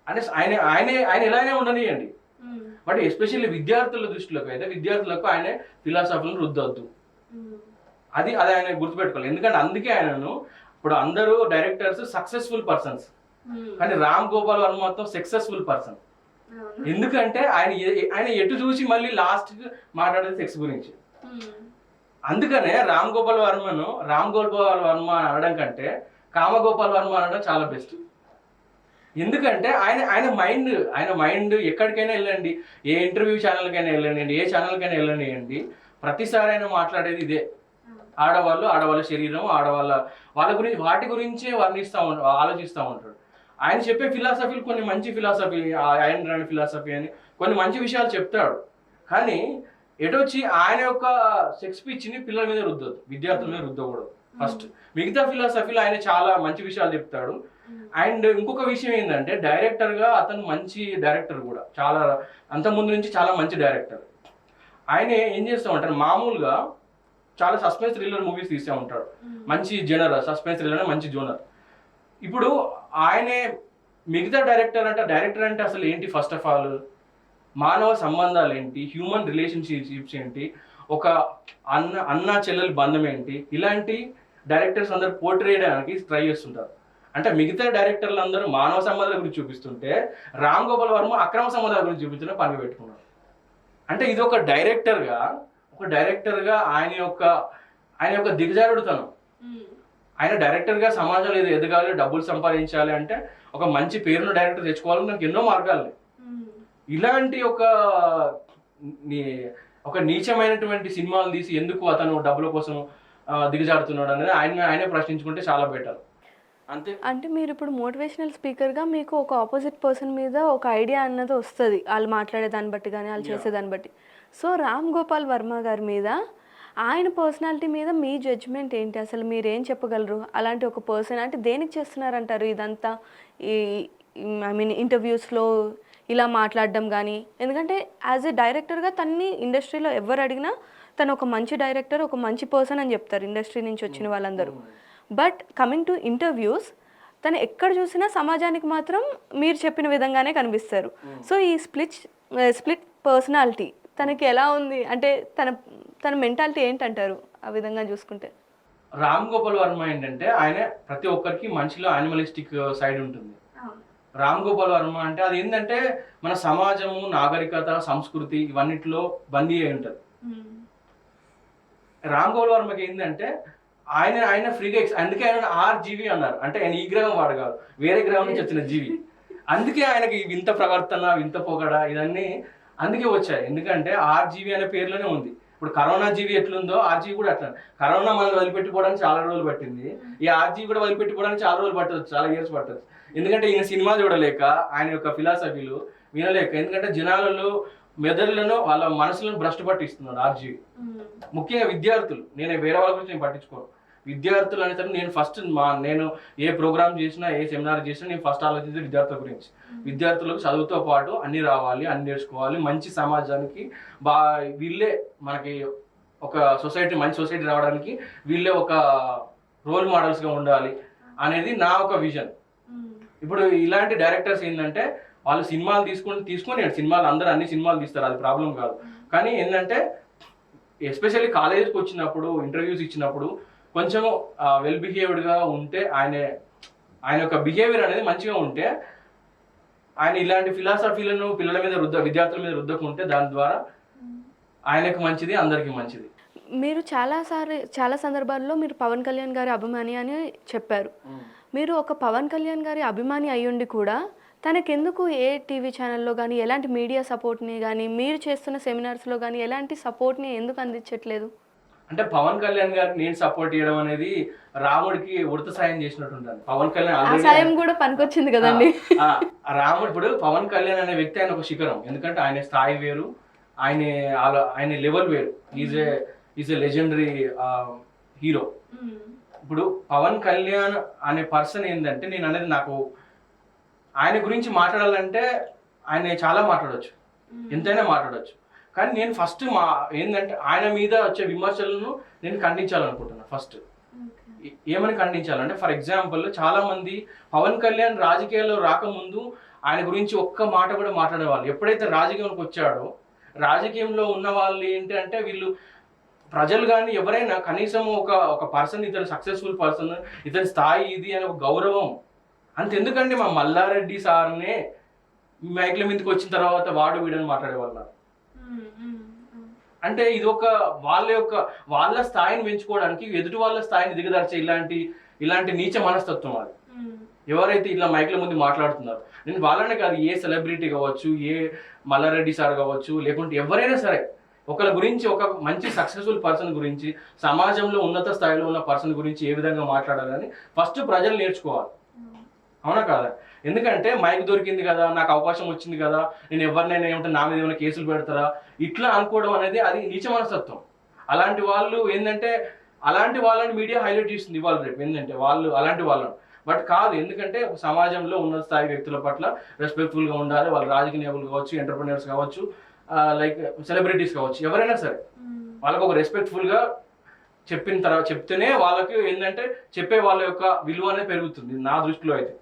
అంటే ఆయన ఎలానే ఉండనియండి, బట్ ఎస్పెషల్లీ విద్యార్థుల దృష్టిలోకి అయితే విద్యార్థులకు ఆయన ఫిలాసఫీలను రుద్దొద్దు. అది ఆయన గుర్తుపెట్టుకోవాలి. ఎందుకంటే అందుకే ఆయనను ఇప్పుడు అందరూ డైరెక్టర్స్ సక్సెస్ఫుల్ పర్సన్స్, కానీ రామ్ గోపాల్ వర్మ మొత్తం సక్సెస్ఫుల్ పర్సన్. ఎందుకంటే ఆయన ఎటు చూసి మళ్ళీ లాస్ట్ మాట్లాడేది సెక్స్ గురించి. అందుకనే రామ్ గోపాల్ వర్మ అనడం కంటే కామగోపాల్ వర్మ అనడం చాలా బెస్ట్. ఎందుకంటే ఆయన మైండ్ ఎక్కడికైనా వెళ్ళండి, ఏ ఇంటర్వ్యూ ఛానల్కైనా వెళ్ళండి, ఏ ఛానల్కైనా వెళ్ళండి, ప్రతిసారి ఆయన మాట్లాడేది ఇదే, ఆడవాళ్ళ శరీరం, వాటి గురించే ఆలోచిస్తూ ఉంటాడు. ఆయన చెప్పే ఫిలాసఫీలు కొన్ని మంచి ఫిలాసఫీ, ఆయన రాని ఫిలాసఫీ అని కొన్ని మంచి విషయాలు చెప్తాడు. కానీ ఎటొచ్చి ఆయన యొక్క సెక్స్ పిచ్చిని పిల్లల మీద రుద్దొద్దు, విద్యార్థుల మీద రుద్దకూడదు ఫస్ట్. మిగతా ఫిలాసఫీలో ఆయన చాలా మంచి విషయాలు చెప్తాడు. అండ్ ఇంకొక విషయం ఏంటంటే, డైరెక్టర్గా అతను మంచి డైరెక్టర్ కూడా, చాలా అంతకుముందు నుంచి చాలా మంచి డైరెక్టర్. ఆయన ఏం చేస్తూ ఉంటారు, మామూలుగా చాలా సస్పెన్స్ థ్రిల్లర్ మూవీస్ తీస్తూ ఉంటాడు. మంచి జోనర్, సస్పెన్స్ థ్రిల్లర్ మంచి జోనర్. ఇప్పుడు ఆయనే మిగతా డైరెక్టర్ అంటే అసలు ఏంటి, ఫస్ట్ ఆఫ్ ఆల్ మానవ సంబంధాలు ఏంటి, హ్యూమన్ రిలేషన్షిప్స్ ఏంటి, ఒక అన్న చెల్లెల బంధం ఏంటి, ఇలాంటి డైరెక్టర్స్ అందరూ పోర్ట్రే చేయడానికి ట్రై చేస్తుంటారు. అంటే మిగతా డైరెక్టర్లు అందరూ మానవ సంబంధాల గురించి చూపిస్తుంటే రామ్ గోపాల్ వర్మ అక్రమ సంబంధాల గురించి చూపించడం పని పెట్టుకున్నారు. అంటే ఇది ఒక డైరెక్టర్గా ఆయన యొక్క దిగజారుడుతనం. ఆయన డైరెక్టర్గా సమాజంలో ఏదో ఎదగాలి, డబ్బులు సంపాదించాలి అంటే ఒక మంచి పేరును డైరెక్టర్ తెచ్చుకోవాలని నాకు ఎన్నో మార్గాలు. ఇలాంటి ఒక నీచమైనటువంటి సినిమాలు తీసి ఎందుకు అతను డబ్బుల కోసం దిగజారుతున్నాడు అనేది ఆయనే ప్రశ్నించుకుంటే చాలా బెటర్. అంతే. అంటే మీరు ఇప్పుడు మోటివేషనల్ స్పీకర్గా మీకు ఒక ఆపోజిట్ పర్సన్ మీద ఒక ఐడియా అన్నది వస్తుంది, వాళ్ళు మాట్లాడే దాన్ని బట్టి కానీ వాళ్ళు చేసేదాన్ని బట్టి. సో రామ్ గోపాల్ వర్మ గారి మీద, ఆయన పర్సనాలిటీ మీద మీ జడ్జ్మెంట్ ఏంటి? అసలు మీరు ఏం చెప్పగలరు? అలాంటి ఒక పర్సన్ అంటే దేనికి చేస్తున్నారంటారు ఇదంతా? ఐ మీన్ ఇంటర్వ్యూస్లో ఇలా మాట్లాడడం కానీ, ఎందుకంటే యాజ్ ఎ డైరెక్టర్గా తన్ని ఇండస్ట్రీలో ఎవరు అడిగినా తను ఒక మంచి డైరెక్టర్, ఒక మంచి పర్సన్ అని చెప్తారు ఇండస్ట్రీ నుంచి వచ్చిన వాళ్ళందరూ. బట్ కమింగ్ టు ఇంటర్వ్యూస్, తను ఎక్కడ చూసినా సమాజానికి మాత్రం మీరు చెప్పిన విధంగానే కనిపిస్తారు. సో ఈ స్ప్లిట్ పర్సనాలిటీ తనకి ఎలా ఉంది, అంటే తన మెంటాలిటీ ఏంటంటారు ఆ విధంగా చూసుకుంటే? రామ్ గోపాల్ వర్మ ఏంటంటే, ఆయన ప్రతి ఒక్కరికి మనిషిలో యానిమలిస్టిక్ సైడ్ ఉంటుంది. రామ్ గోపాల్ వర్మ అంటే అది ఏంటంటే మన సమాజము, నాగరికత, సంస్కృతి ఇవన్నిటిలో బందీ అయి ఉంటుంది. రామ్ గోపాల్ వర్మకి ఏంటంటే ఆయన ఫ్రీగా, అందుకే ఆయన RGV అన్నారు. అంటే ఆయన ఈ గ్రహం వాడు కాదు, వేరే గ్రహం నుంచి వచ్చిన జీవి. అందుకే ఆయనకి వింత ప్రవర్తన, వింత పొగడ ఇవన్నీ అందుకే వచ్చాయి. ఎందుకంటే RGV అనే పేర్లోనే ఉంది. ఇప్పుడు కరోనా జీవి ఎట్లుందో RGV కూడా అట్లా. కరోనా మనం వదిలిపెట్టుకోవడానికి చాలా రోజులు పట్టింది, ఈ RGV కూడా వదిలిపెట్టుకోవడానికి చాలా రోజులు పట్టవచ్చు, చాలా ఇయర్స్ పట్టవచ్చు. ఎందుకంటే ఈయన సినిమా చూడలేక, ఆయన యొక్క ఫిలాసఫీలు వినలేక, ఎందుకంటే జనాలలో మెదడులను, వాళ్ళ మనసులను భ్రష్టు పట్టిస్తున్నాడు RGV. ముఖ్యంగా విద్యార్థులు, నేను వేరే వాళ్ళ గురించి నేను పట్టించుకోను, విద్యార్థులు అనేసరికి నేను ఫస్ట్ నేను ఏ ప్రోగ్రామ్ చేసినా ఏ సెమినార్ చేసినా నేను ఫస్ట్ ఆలోచించేది విద్యార్థుల గురించి. విద్యార్థులకు చదువుతో పాటు అన్ని రావాలి, అన్ని నేర్చుకోవాలి, మంచి సమాజానికి వీళ్ళే మనకి ఒక సొసైటీ, మంచి సొసైటీ రావడానికి వీళ్ళే ఒక రోల్ మోడల్స్గా ఉండాలి అనేది నా ఒక విజన్. ఇప్పుడు ఇలాంటి డైరెక్టర్స్ ఏంటంటే వాళ్ళు సినిమాలు తీసుకొని సినిమాలు అందరూ అన్ని సినిమాలు తీస్తారు, అది ప్రాబ్లం కాదు. కానీ ఏంటంటే ఎస్పెషల్లీ కాలేజెస్కి వచ్చినప్పుడు ఇంటర్వ్యూస్ ఇచ్చినప్పుడు కొంచెం వెల్ బిహేవ్డ్గా ఉంటే ఆయన యొక్క బిహేవియర్ అనేది మంచిగా ఉంటే ఆయన ఇలాంటి ఫిలాసఫీలను పిల్లల మీద విద్యార్థుల మీద రుద్దకుంటే దాని ద్వారా ఆయనకు మంచిది, అందరికీ మంచిది. మీరు చాలా సందర్భాల్లో మీరు పవన్ కళ్యాణ్ గారి అభిమాని అని చెప్పారు. మీరు ఒక పవన్ కళ్యాణ్ గారి అభిమాని అయ్యుండి కూడా తనకెందుకు ఏ టీవీ ఛానల్లో కానీ ఎలాంటి మీడియా సపోర్ట్ని కానీ మీరు చేస్తున్న సెమినార్స్లో కానీ ఎలాంటి సపోర్ట్ని ఎందుకు అందించట్లేదు? అంటే పవన్ కళ్యాణ్ గారికి నేను సపోర్ట్ చేయడం అనేది రాముడికి ఉడత సాయం చేసినట్టు ఉంటుంది. పవన్ కళ్యాణ్ సాయం కూడా పనికొచ్చింది కదండి. రాముడు ఇప్పుడు పవన్ కళ్యాణ్ అనే వ్యక్తి ఆయన ఒక శిఖరం, ఎందుకంటే ఆయన స్థాయి వేరు, ఆయన లెవెల్ వేరు. Is a legendary hero. ఇప్పుడు పవన్ కళ్యాణ్ అనే పర్సన్ ఏంటంటే నేను అనేది నాకు ఆయన గురించి మాట్లాడాలంటే ఆయన చాలా మాట్లాడవచ్చు, ఎంతైనా మాట్లాడవచ్చు. కానీ నేను ఫస్ట్ ఏంటంటే ఆయన మీద వచ్చే విమర్శలను నేను ఖండించాలనుకుంటున్నాను. ఫస్ట్ ఏమని ఖండించాలంటే, ఫర్ ఎగ్జాంపుల్ చాలా మంది పవన్ కళ్యాణ్ రాజకీయాల్లో రాకముందు ఆయన గురించి ఒక్క మాట కూడా మాట్లాడేవాళ్ళు. ఎప్పుడైతే రాజకీయానికి వచ్చాడో రాజకీయంలో ఉన్న వాళ్ళు ఏంటంటే వీళ్ళు ప్రజలు కానీ ఎవరైనా కనీసం ఒక పర్సన్, ఇతను సక్సెస్ఫుల్ పర్సన్, ఇతని స్థాయి ఇది అని ఒక గౌరవం అంతెందుకంటే మా మల్లారెడ్డి సార్నే మైక్ల మీదకి వచ్చిన తర్వాత వాడు వీడని మాట్లాడేవాళ్ళు. అంటే ఇది వాళ్ళ స్థాయిని పెంచుకోవడానికి ఎదుటి వాళ్ళ స్థాయిని దిగదార్చే ఇలాంటి నీచ మనస్తత్వం అది. ఎవరైతే ఇలా మైక్ల ముందు మాట్లాడుతున్నారు, నేను వాళ్ళనే కాదు, ఏ సెలబ్రిటీ కావచ్చు, ఏ మల్లారెడ్డి సార్ కావచ్చు, లేకుంటే ఎవరైనా సరే ఒకరి గురించి, ఒక మంచి సక్సెస్ఫుల్ పర్సన్ గురించి, సమాజంలో ఉన్నత స్థాయిలో ఉన్న పర్సన్ గురించి ఏ విధంగా మాట్లాడాలని ఫస్ట్ ప్రజలు నేర్చుకోవాలి. అవునా కాదా? ఎందుకంటే మైక్ దొరికింది కదా, నాకు అవకాశం వచ్చింది కదా, నేను ఎవరినైనా ఏమంటే నా మీద ఏమైనా కేసులు పెడతారా ఇట్లా అనుకోవడం అనేది అది నీచ మనస్తత్వం. అలాంటి వాళ్ళు ఏంటంటే అలాంటి వాళ్ళని మీడియా హైలైట్ చేస్తుంది ఇవాళ రేపు. ఏంటంటే వాళ్ళు అలాంటి వాళ్ళని బట్ కాదు, ఎందుకంటే సమాజంలో ఉన్నత స్థాయి వ్యక్తుల పట్ల రెస్పెక్ట్ఫుల్గా ఉండాలి. వాళ్ళు రాజకీయ నాయకులు కావచ్చు, ఎంటర్ప్రెన్యూర్స్ కావచ్చు, లైక్ సెలబ్రిటీస్ కావచ్చు, ఎవరైనా సరే వాళ్ళకు ఒక రెస్పెక్ట్ఫుల్గా చెప్పిన తర్వాత చెప్తేనే వాళ్ళకి ఏంటంటే చెప్పే వాళ్ళ యొక్క విలువ అనేది పెరుగుతుంది. నా దృష్టిలో అయితే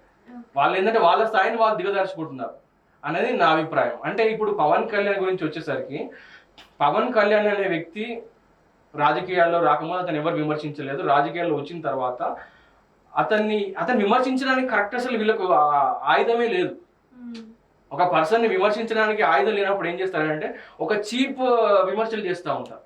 వాళ్ళు ఏంటంటే వాళ్ళ స్థాయిని వాళ్ళు దిగదార్చుకుంటున్నారు అనేది నా అభిప్రాయం. అంటే ఇప్పుడు పవన్ కళ్యాణ్ గురించి వచ్చేసరికి, పవన్ కళ్యాణ్ అనే వ్యక్తి రాజకీయాల్లో రాకముందు అతను ఎవరు విమర్శించలేదు. రాజకీయాల్లో వచ్చిన తర్వాత అతన్ని విమర్శించడానికి కరెక్ట్ అసలు వీళ్ళకు ఆయుధమే లేదు. ఒక పర్సన్ని విమర్శించడానికి ఆయుధం లేనప్పుడు ఏం చేస్తారంటే ఒక చీప్ విమర్శలు చేస్తూ ఉంటారు.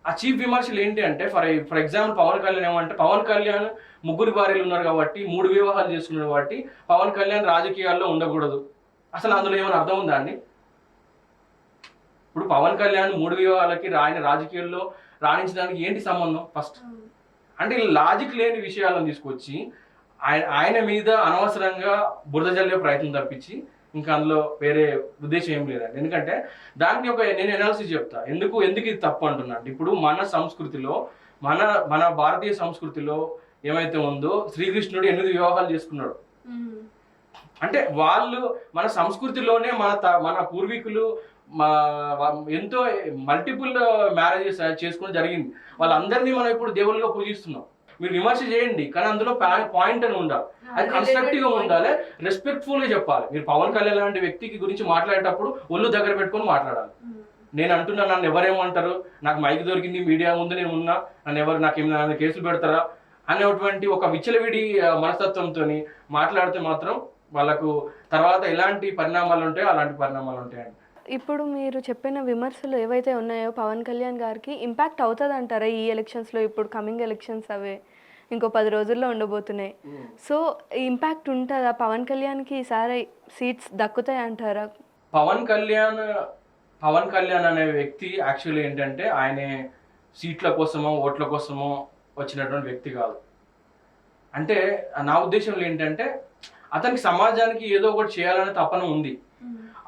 ఆ చీప్ విమర్శలు ఏంటి అంటే, ఫర్ ఎగ్జాంపుల్ పవన్ కళ్యాణ్ ఏమంటే, పవన్ కళ్యాణ్ 3 భార్యలు ఉన్నారు కాబట్టి 3 వివాహాలు చేసుకున్నారు కాబట్టి పవన్ కళ్యాణ్ రాజకీయాల్లో ఉండకూడదు. అసలు అందులో ఏమైనా అర్థం ఉందా అండి? ఇప్పుడు పవన్ కళ్యాణ్ 3 వివాహాలకి ఆయన రాజకీయాల్లో రాణించడానికి ఏంటి సంబంధం? ఫస్ట్ అంటే లాజిక్ లేని విషయాలను తీసుకొచ్చి ఆయన మీద అనవసరంగా బురద జల్లే ప్రయత్నం తప్పించి ఇంకా అందులో వేరే ఉద్దేశం ఏం లేదండి. ఎందుకంటే దానికి నేను ఎనాలిసిస్ చెప్తా, ఎందుకు ఇది తప్పు అంటున్నా అంటే, ఇప్పుడు మన సంస్కృతిలో, మన భారతీయ సంస్కృతిలో ఏమైతే ఉందో శ్రీకృష్ణుడు 8 వివాహాలు చేసుకున్నాడు. అంటే వాళ్ళు మన సంస్కృతిలోనే మన పూర్వీకులు ఎంతో మల్టిపుల్ మ్యారేజెస్ చేసుకోవడం జరిగింది. వాళ్ళందరినీ మనం ఇప్పుడు దేవుళ్ళుగా పూజిస్తున్నాం. మీరు విమర్శ చేయండి, కానీ అందులో పాయింట్ అని ఉండాలి, అది కన్స్ట్రక్టివ్ గా ఉండాలి, రెస్పెక్ట్ఫుల్ గా చెప్పాలి. మీరు పవన్ కళ్యాణ్ లాంటి వ్యక్తికి గురించి మాట్లాడేటప్పుడు ఒళ్ళు దగ్గర పెట్టుకొని మాట్లాడాలి. నేను అంటున్నా, నన్ను ఎవరేమంటారు, నాకు మైక్ దొరికింది, మీడియా ముందు నేను ఉన్నా, నాకు కేసులు పెడతారా అనేటువంటి ఒక విచ్చలవిడి మనస్తత్వంతో మాట్లాడితే మాత్రం వాళ్ళకు తర్వాత ఎలాంటి పరిణామాలు ఉంటాయో అలాంటి పరిణామాలు ఉంటాయండి. ఇప్పుడు మీరు చెప్పిన విమర్శలు ఏవైతే ఉన్నాయో పవన్ కళ్యాణ్ గారికి ఇంపాక్ట్ అవుతుంది అంటారా ఈ ఎలక్షన్స్లో? ఇప్పుడు కమింగ్ ఎలక్షన్స్ అవే ఇంకో 10 రోజుల్లో ఉండబోతున్నాయి. సో ఇంపాక్ట్ ఉంటుందా? పవన్ కళ్యాణ్కి ఈసారి సీట్స్ దక్కుతాయి అంటారా? పవన్ కళ్యాణ్ అనే వ్యక్తి యాక్చువల్లీ ఏంటంటే ఆయన సీట్ల కోసమో ఓట్ల కోసమో వచ్చినటువంటి వ్యక్తి కాదు. అంటే నా ఉద్దేశంలో ఏంటంటే అతనికి సమాజానికి ఏదో ఒకటి చేయాలనే తపన ఉంది.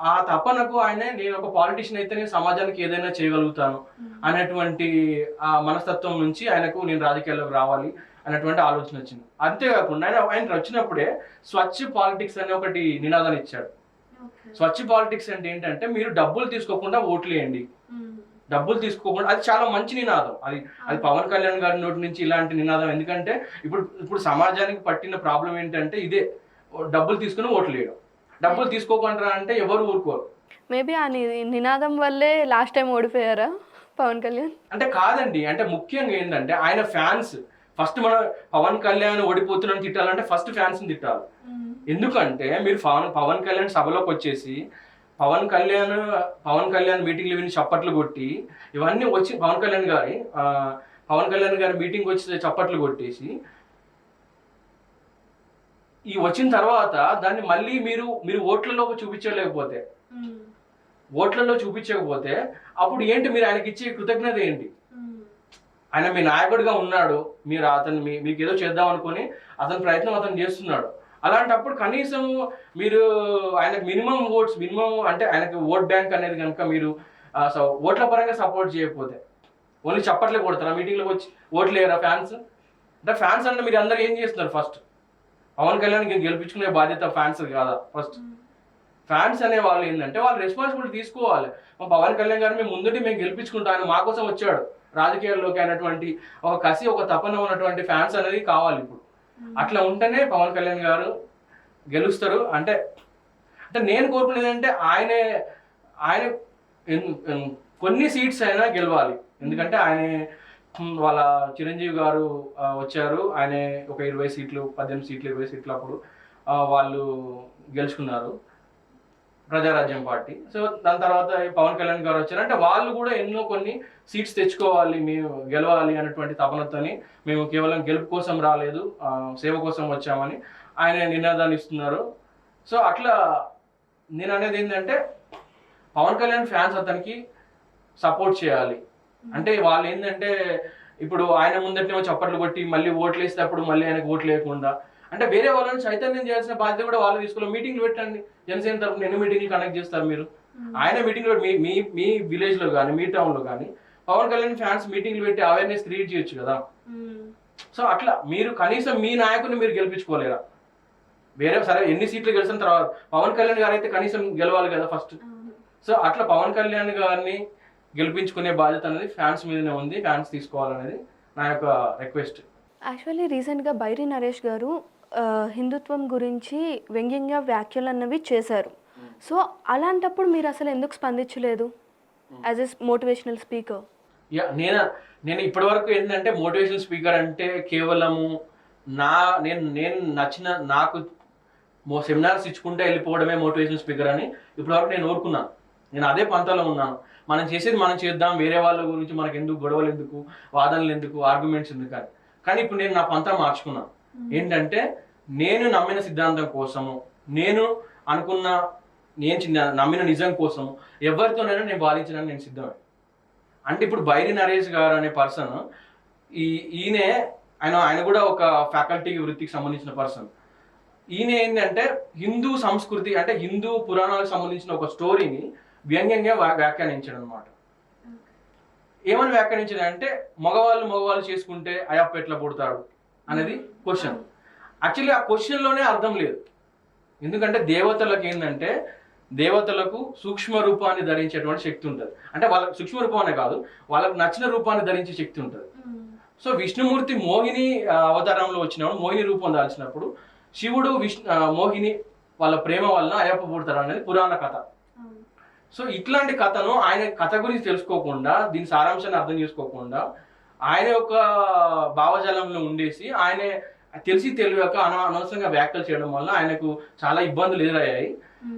ఆ తపనకు ఆయన నేను ఒక పాలిటిషియన్ అయితే నేను సమాజానికి ఏదైనా చేయగలుగుతాను అనేటువంటి ఆ మనస్తత్వం నుంచి ఆయనకు నేను రాజకీయాల్లోకి రావాలి అనేటువంటి ఆలోచన వచ్చింది. అంతేకాకుండా ఆయన వచ్చినప్పుడే స్వచ్ఛ పాలిటిక్స్ అనే ఒకటి నినాదాన్ని ఇచ్చాడు. స్వచ్ఛ పాలిటిక్స్ అంటే ఏంటంటే మీరు డబ్బులు తీసుకోకుండా ఓట్లు వేయండి, డబ్బులు తీసుకోకుండా. అది చాలా మంచి నినాదం. అది పవన్ కళ్యాణ్ గారి నోటి నుంచి ఇలాంటి నినాదం. ఎందుకంటే ఇప్పుడు సమాజానికి పట్టిన ప్రాబ్లం ఏంటంటే ఇదే, డబ్బులు తీసుకుని ఓట్లు వేయడం. డబ్బులు తీసుకోకుండా అంటే ఎవరు ఊరుకోరు. మేబీ ఆ నినాదం వల్లే లాస్ట్ టైం ఓడిపోయారా పవన్ కళ్యాణ్? అంటే కాదండి, అంటే ముఖ్యంగా ఏంటంటే ఆయన ఫ్యాన్స్ ఫస్ట్ మన పవన్ కళ్యాణ్ ఓడిపోతున్నాను తిట్టాలంటే ఫస్ట్ ఫ్యాన్స్ని తిట్టాలి. ఎందుకంటే మీరు పవన్ కళ్యాణ్ సభలోకి వచ్చేసి పవన్ కళ్యాణ్ మీటింగ్లు విని చప్పట్లు కొట్టి ఇవన్నీ వచ్చి పవన్ కళ్యాణ్ గారి మీటింగ్ వచ్చి చప్పట్లు కొట్టేసి ఈ వచ్చిన తర్వాత దాన్ని మళ్ళీ మీరు ఓట్లలో చూపించకపోతే అప్పుడు ఏంటి మీరు ఆయనకి ఇచ్చే కృతజ్ఞత ఏంటి? ఆయన మీ నాయకుడిగా ఉన్నాడు, మీరు మీకు ఏదో చేద్దాం అనుకుని అతని ప్రయత్నం అతను చేస్తున్నాడు. అలాంటప్పుడు కనీసం మీరు ఆయనకు మినిమం అంటే ఆయనకి ఓట్ బ్యాంక్ అనేది కనుక మీరు ఓట్ల పరంగా సపోర్ట్ చేయకపోతే ఓన్లీ చప్పట్లే కొడతారా? మీటింగ్లోకి వచ్చి ఓట్లు వేయరా ఫ్యాన్స్? అంటే ఫ్యాన్స్ అంటే మీరు అందరూ ఏం చేస్తున్నారు? ఫస్ట్ పవన్ కళ్యాణ్ గెలిపించుకునే బాధ్యత ఫ్యాన్స్ కాదా? ఫస్ట్ ఫ్యాన్స్ అనే వాళ్ళు ఏంటంటే వాళ్ళు రెస్పాన్సిబిలిటీ తీసుకోవాలి. మా పవన్ కళ్యాణ్ గారు మేము గెలిపించుకుంటాం, ఆయన మా కోసం వచ్చాడు రాజకీయాల్లోకి అనేటువంటి ఒక కసి, ఒక తపన ఉన్నటువంటి ఫ్యాన్స్ అనేది కావాలి ఇప్పుడు. అట్లా ఉంటేనే పవన్ కళ్యాణ్ గారు గెలుస్తారు. అంటే నేను కోరుకునేది అంటే ఆయన కొన్ని సీట్స్ అయినా గెలవాలి. ఎందుకంటే వాళ్ళ చిరంజీవి గారు వచ్చారు, ఆయన ఒక 20 సీట్లు 18 సీట్లు 20 సీట్లు అప్పుడు వాళ్ళు గెలుచుకున్నారు ప్రజారాజ్యం పార్టీ. సో దాని తర్వాత పవన్ కళ్యాణ్ గారు వచ్చారు, అంటే వాళ్ళు కూడా ఎన్నో కొన్ని సీట్స్ తెచ్చుకోవాలి, మేము గెలవాలి అనేటువంటి తపనతోని మేము కేవలం గెలుపు కోసం రాలేదు, సేవ కోసం వచ్చామని ఆయన నినాదాన్ని ఇస్తున్నారు. సో అట్లా నేను అనేది ఏంటంటే పవన్ కళ్యాణ్ ఫ్యాన్స్ అతనికి సపోర్ట్ చేయాలి. అంటే వాళ్ళు ఏంటంటే ఇప్పుడు ఆయన ముందటనేమో చప్పట్లు కొట్టి మళ్ళీ ఓట్లు వేసేటప్పుడు మళ్ళీ ఆయనకు ఓట్లు లేకుండా అంటే వేరే వాళ్ళని చైతన్యం చేయాల్సిన బాధ్యత కూడా వాళ్ళు తీసుకోవాలి. మీటింగ్లు పెట్టండి, జనసేన తరఫున ఎన్ని మీటింగ్లు కండక్ట్ చేస్తారు మీరు? ఆయన మీటింగ్లు మీ విలేజ్లో కానీ మీ టౌన్లో కానీ పవన్ కళ్యాణ్ ఫ్యాన్స్ మీటింగ్లు పెట్టి అవేర్నెస్ క్రియేట్ చేయొచ్చు కదా. సో అట్లా మీరు కనీసం మీ నాయకుడిని మీరు గెలిపించుకోలేరా? వేరే సరే ఎన్ని సీట్లు గెలిచిన తర్వాత పవన్ కళ్యాణ్ గారు అయితే కనీసం గెలవాలి కదా ఫస్ట్. సో అట్లా పవన్ కళ్యాణ్ గారిని గెలిపించుకునే బాధ్యత అనేది ఫ్యాన్స్ మీదనే ఉంది, ఫ్యాన్స్ తీసుకోవాలనేది నా యొక్క రిక్వెస్ట్. యాక్చువల్లీ రీసెంట్గా బైరి నరేష్ గారు హిందుత్వం గురించి వ్యంగ్యంగా వ్యాఖ్యలు అన్నవి చేశారు. సో అలాంటప్పుడు మీరు అసలు ఎందుకు స్పందించలేదు యాజ్ ఎ మోటివేషనల్ స్పీకర్? నేను ఇప్పటి వరకు ఏంటంటే మోటివేషనల్ స్పీకర్ అంటే కేవలము నేను నచ్చిన నాకు సెమినార్స్ ఇచ్చుకుంటే వెళ్ళిపోవడమే మోటివేషనల్ స్పీకర్ అని ఇప్పటి వరకు నేను ఊరుకున్నాను. నేను అదే పంతాలో ఉన్నాను. మనం చేసేది మనం చేద్దాం, వేరే వాళ్ళ గురించి మనకు ఎందుకు గొడవలు, ఎందుకు వాదనలు, ఎందుకు ఆర్గ్యుమెంట్స్ ఎందుకు అని. కానీ ఇప్పుడు నేను నా పంతా మార్చుకున్నాను. ఏంటంటే నేను నమ్మిన సిద్ధాంతం కోసము, నేను నమ్మిన నిజం కోసము ఎవరితోనైనా నేను వాదించడానికి నేను సిద్ధమే. అంటే ఇప్పుడు బైరి నరేష్ గారు అనే పర్సన్ ఆయన కూడా ఒక ఫ్యాకల్టీ వృత్తికి సంబంధించిన పర్సన్. ఈయన ఏంటంటే హిందూ సంస్కృతి అంటే హిందూ పురాణాలకు సంబంధించిన ఒక స్టోరీని వ్యంగ్యంగా వ్యాఖ్యానించాడు అనమాట. ఏమని వ్యాఖ్యానించాడు అంటే మగవాళ్ళు చేసుకుంటే అయ్యప్ప ఎట్లా పుడతాడు అనేది క్వశ్చన్. యాక్చువల్లీ ఆ క్వశ్చన్లోనే అర్థం లేదు. ఎందుకంటే దేవతలకు సూక్ష్మ రూపాన్ని ధరించేటువంటి శక్తి ఉంటుంది. అంటే వాళ్ళకి సూక్ష్మ రూపాన్ని కాదు, వాళ్ళకి నచ్చిన రూపాన్ని ధరించే శక్తి ఉంటుంది. సో విష్ణుమూర్తి మోహిని అవతారంలో వచ్చినప్పుడు, మోహిని రూపం దాల్చినప్పుడు శివుడు మోహిని వాళ్ళ ప్రేమ వలన అయ్యప్ప పుడతారు అనేది పురాణ కథ. సో ఇట్లాంటి కథను ఆయన కథ గురించి తెలుసుకోకుండా, దీని సారాంశాన్ని అర్థం చేసుకోకుండా ఆయన యొక్క భావజాలంలో ఉండేసి ఆయన తెలిసి తెలియక అనవసరంగా వ్యాఖ్యలు చేయడం వల్ల ఆయనకు చాలా ఇబ్బందులు ఎదురయ్యాయి.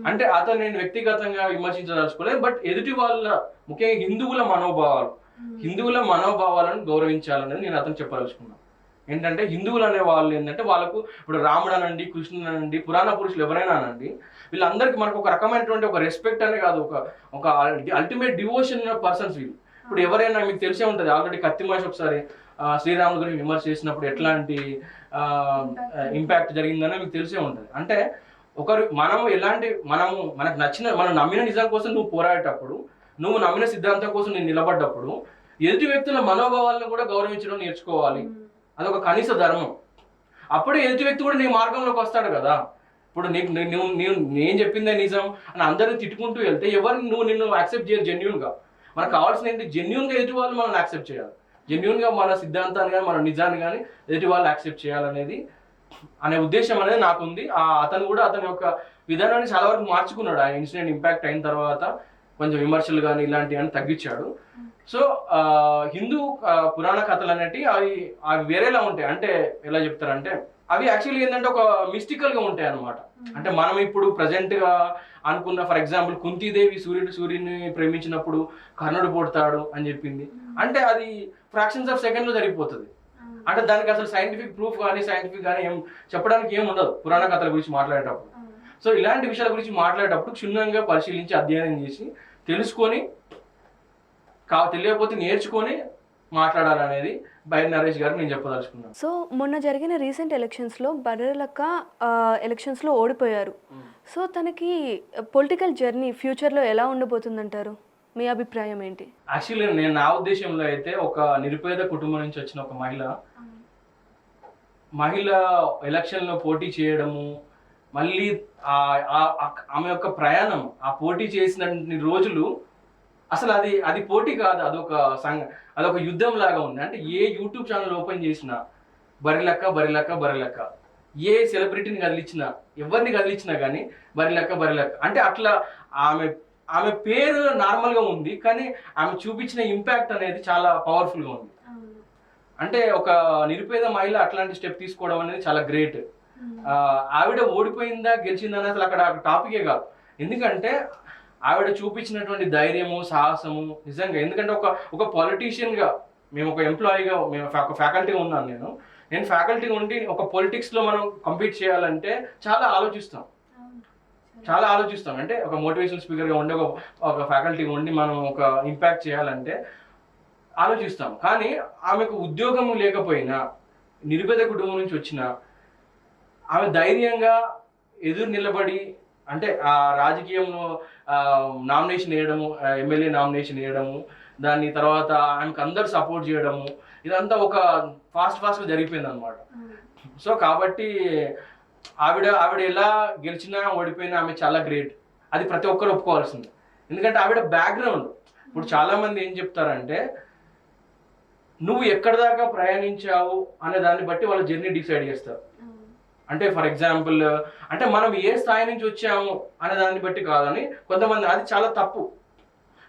అంటే అతను నేను వ్యక్తిగతంగా విమర్శించదలుచుకోలేదు, బట్ ఎదుటి వాళ్ళ ముఖ్యంగా హిందువుల మనోభావాలను గౌరవించాలనేది నేను అతను చెప్పదలుచుకున్నాను. ఏంటంటే హిందువులు అనే వాళ్ళు ఏంటంటే వాళ్ళకు ఇప్పుడు రాముడు అనండి, కృష్ణుడు అనండి, పురాణ పురుషులు ఎవరైనా అనండి, వీళ్ళందరికీ మనకు ఒక రకమైనటువంటి ఒక రెస్పెక్ట్ అనే కాదు, ఒక అల్టిమేట్ డివోషన్ పర్సన్స్ వీళ్ళు. ఇప్పుడు ఎవరైనా మీకు తెలిసే ఉంటుంది, ఆల్రెడీ కత్తి మహేష్ ఒకసారి శ్రీరాముడి గురించి విమర్శ చేసినప్పుడు ఎట్లాంటి ఇంపాక్ట్ జరిగిందనే మీకు తెలిసే ఉంటుంది. అంటే మనకు నచ్చిన మనం నమ్మిన నిజం కోసం నువ్వు పోరాడేటప్పుడు, నువ్వు నమ్మిన సిద్ధాంతం కోసం నేను నిలబడ్డప్పుడు ఎదుటి వ్యక్తుల మనోభావాలను కూడా గౌరవించడం నేర్చుకోవాలి. అదొక కనీస ధర్మం. అప్పుడే ఎదుటి వ్యక్తి కూడా నీ మార్గంలోకి వస్తాడు కదా. ఇప్పుడు నేను చెప్పిందే నిజం అని అందరిని తిట్టుకుంటూ వెళ్తే ఎవరిని నిన్ను యాక్సెప్ట్ చేయరు జెన్యున్గా. మనకు కావాల్సిన ఏంటి, జెన్యున్గా ఎదుటి వాళ్ళు మనం యాక్సెప్ట్ చేయాలి. జెన్యున్గా మన సిద్ధాంతాన్ని కానీ మన నిజాన్ని కానీ ఎదుటి వాళ్ళు యాక్సెప్ట్ చేయాలనేది అనే ఉద్దేశం అనేది నాకుంది. అతను కూడా అతని యొక్క విధానాన్ని చాలా వరకు మార్చుకున్నాడు. ఆ ఇన్సిడెంట్ ఇంపాక్ట్ అయిన తర్వాత కొంచెం విమర్శలు కానీ ఇలాంటివి అని తగ్గించాడు. సో హిందూ పురాణ కథలు అనేవి అవి వేరేలా ఉంటాయి. అంటే ఎలా చెప్తారంటే అవి యాక్చువల్లీ ఏంటంటే ఒక మిస్టికల్గా ఉంటాయి అన్నమాట. అంటే మనం ఇప్పుడు ప్రజెంట్గా అనుకున్న, ఫర్ ఎగ్జాంపుల్ కుంతీదేవి సూర్యుని ప్రేమించినప్పుడు కర్ణుడు పుడతాడు అని చెప్పింది. అంటే అది ఫ్రాక్షన్స్ ఆఫ్ సెకండ్లో జరిగిపోతుంది. అంటే దానికి అసలు సైంటిఫిక్ ప్రూఫ్ కానీ సైంటిఫిక్ కానీ ఏం చెప్పడానికి ఏం ఉండదు పురాణ కథల గురించి మాట్లాడేటప్పుడు. సో ఇలాంటి విషయాల గురించి మాట్లాడేటప్పుడు క్షుణ్ణంగా పరిశీలించి అధ్యయనం చేసి తెలుసుకొని తెలియకపోతే నేర్చుకొని మాట్లాడాలనేది బైరి నరేష్ గారికి నేను చెప్పదలుచుకున్నాను. సో మొన్న జరిగిన రీసెంట్ ఎలక్షన్స్లో బర్రెలక్క ఎలక్షన్స్లో ఓడిపోయారు. సో తనకి పొలిటికల్ జర్నీ ఫ్యూచర్లో ఎలా ఉండబోతుందంటారు? మీ అభిప్రాయం ఏంటి? యాక్చువల్లీ నేను నా ఉద్దేశంలో అయితే ఒక నిరుపేద కుటుంబం నుంచి వచ్చిన ఒక మహిళ ఎలక్షన్లో పోటీ చేయడము, మళ్ళీ ఆమె యొక్క ప్రయాణం, ఆ పోటీ చేసిన రోజులు అసలు అది పోటీ కాదు, అదొక యుద్ధం లాగా ఉంది. అంటే ఏ యూట్యూబ్ ఛానల్ ఓపెన్ చేసినా బరిలక్క, ఏ సెలబ్రిటీని కదిలించినా, ఎవరిని కదిలించినా కానీ బరిలక్క. అంటే అట్లా ఆమె పేరు నార్మల్గా ఉంది, కానీ ఆమె చూపించిన ఇంపాక్ట్ అనేది చాలా పవర్ఫుల్గా ఉంది. అంటే ఒక నిరుపేద మహిళ అట్లాంటి స్టెప్ తీసుకోవడం అనేది చాలా గ్రేట్. ఆవిడ ఓడిపోయిందా గెలిచిందా అనేది అసలు అక్కడ టాపికే కాదు. ఎందుకంటే ఆవిడ చూపించినటువంటి ధైర్యము, సాహసము నిజంగా. ఎందుకంటే ఒక పొలిటీషియన్గా, మేము ఒక ఎంప్లాయీగా, మేము ఒక ఫ్యాకల్టీగా ఉన్నాను. నేను ఫ్యాకల్టీగా ఉండి ఒక పొలిటిక్స్లో మనం కంపీట్ చేయాలంటే చాలా ఆలోచిస్తాం. అంటే ఒక మోటివేషనల్ స్పీకర్గా ఉండి ఒక ఫ్యాకల్టీగా ఉండి మనం ఒక ఇంపాక్ట్ చేయాలంటే ఆలోచిస్తాం. కానీ ఆమెకు ఉద్యోగం లేకపోయినా, నిరుపేద కుటుంబం నుంచి వచ్చిన ఆమె ధైర్యంగా ఎదురు నిలబడి, అంటే ఆ రాజకీయంలో నామినేషన్ వేయడము, ఎమ్మెల్యే నామినేషన్ వేయడము, దాని తర్వాత ఆమెకు అందరు సపోర్ట్ చేయడము, ఇదంతా ఒక ఫాస్ట్గా జరిగిపోయింది అనమాట. సో కాబట్టి ఆవిడ ఎలా గెలిచినా ఓడిపోయినా ఆమె చాలా గ్రేట్. అది ప్రతి ఒక్కరు ఒప్పుకోవాల్సింది. ఎందుకంటే ఆవిడ బ్యాక్గ్రౌండ్, ఇప్పుడు చాలామంది ఏం చెప్తారంటే నువ్వు ఎక్కడి దాకా ప్రయాణించావు అనే దాన్ని బట్టి వాళ్ళ జర్నీ డిసైడ్ చేస్తారు. అంటే ఫర్ ఎగ్జాంపుల్, అంటే మనం ఏ స్థాయి నుంచి వచ్చాము అనే దాన్ని బట్టి కాదని కొంతమంది, అది చాలా తప్పు.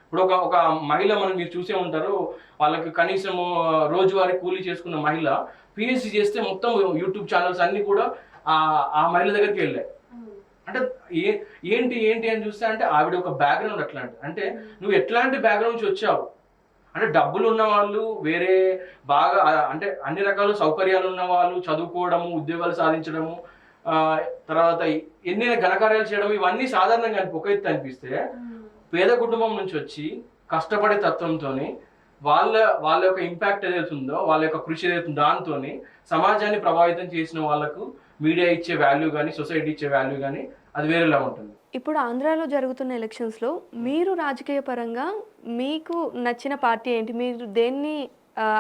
ఇప్పుడు ఒక మహిళ మీరు చూసే ఉంటారు, వాళ్ళకి కనీసం రోజువారీ కూలీ చేసుకున్న మహిళ పిహెచ్డి చేస్తే మొత్తం యూట్యూబ్ ఛానల్స్ అన్నీ కూడా ఆ మహిళ దగ్గరికి వెళ్ళాయి. అంటే ఏంటి అని చూస్తే అంటే ఆవిడ ఒక బ్యాక్గ్రౌండ్ అట్లాంటి. అంటే నువ్వు ఎట్లాంటి బ్యాక్గ్రౌండ్ నుంచి వచ్చావు అంటే డబ్బులు ఉన్న వాళ్ళు, వేరే బాగా అంటే అన్ని రకాల సౌకర్యాలు ఉన్న వాళ్ళు చదువుకోవడము, ఉద్యోగాలు సాధించడము, తర్వాత ఎన్ని ఘనకార్యాలు చేయడం, ఇవన్నీ సాధారణంగా ఒక ఎత్తు అనిపిస్తే, పేద కుటుంబం నుంచి వచ్చి కష్టపడే తత్వంతో వాళ్ళ యొక్క ఇంపాక్ట్ ఏదైతుందో, వాళ్ళ యొక్క కృషి ఏదైతుందో దాంతో సమాజాన్ని ప్రభావితం చేసిన వాళ్ళకు మీడియా ఇచ్చే వాల్యూ కానీ, సొసైటీ ఇచ్చే వాల్యూ కానీ అది వేరేలా ఉంటుంది. ఇప్పుడు ఆంధ్రాలో జరుగుతున్న ఎలక్షన్స్లో మీరు రాజకీయ పరంగా మీకు నచ్చిన పార్టీ ఏంటి? మీరు దేన్ని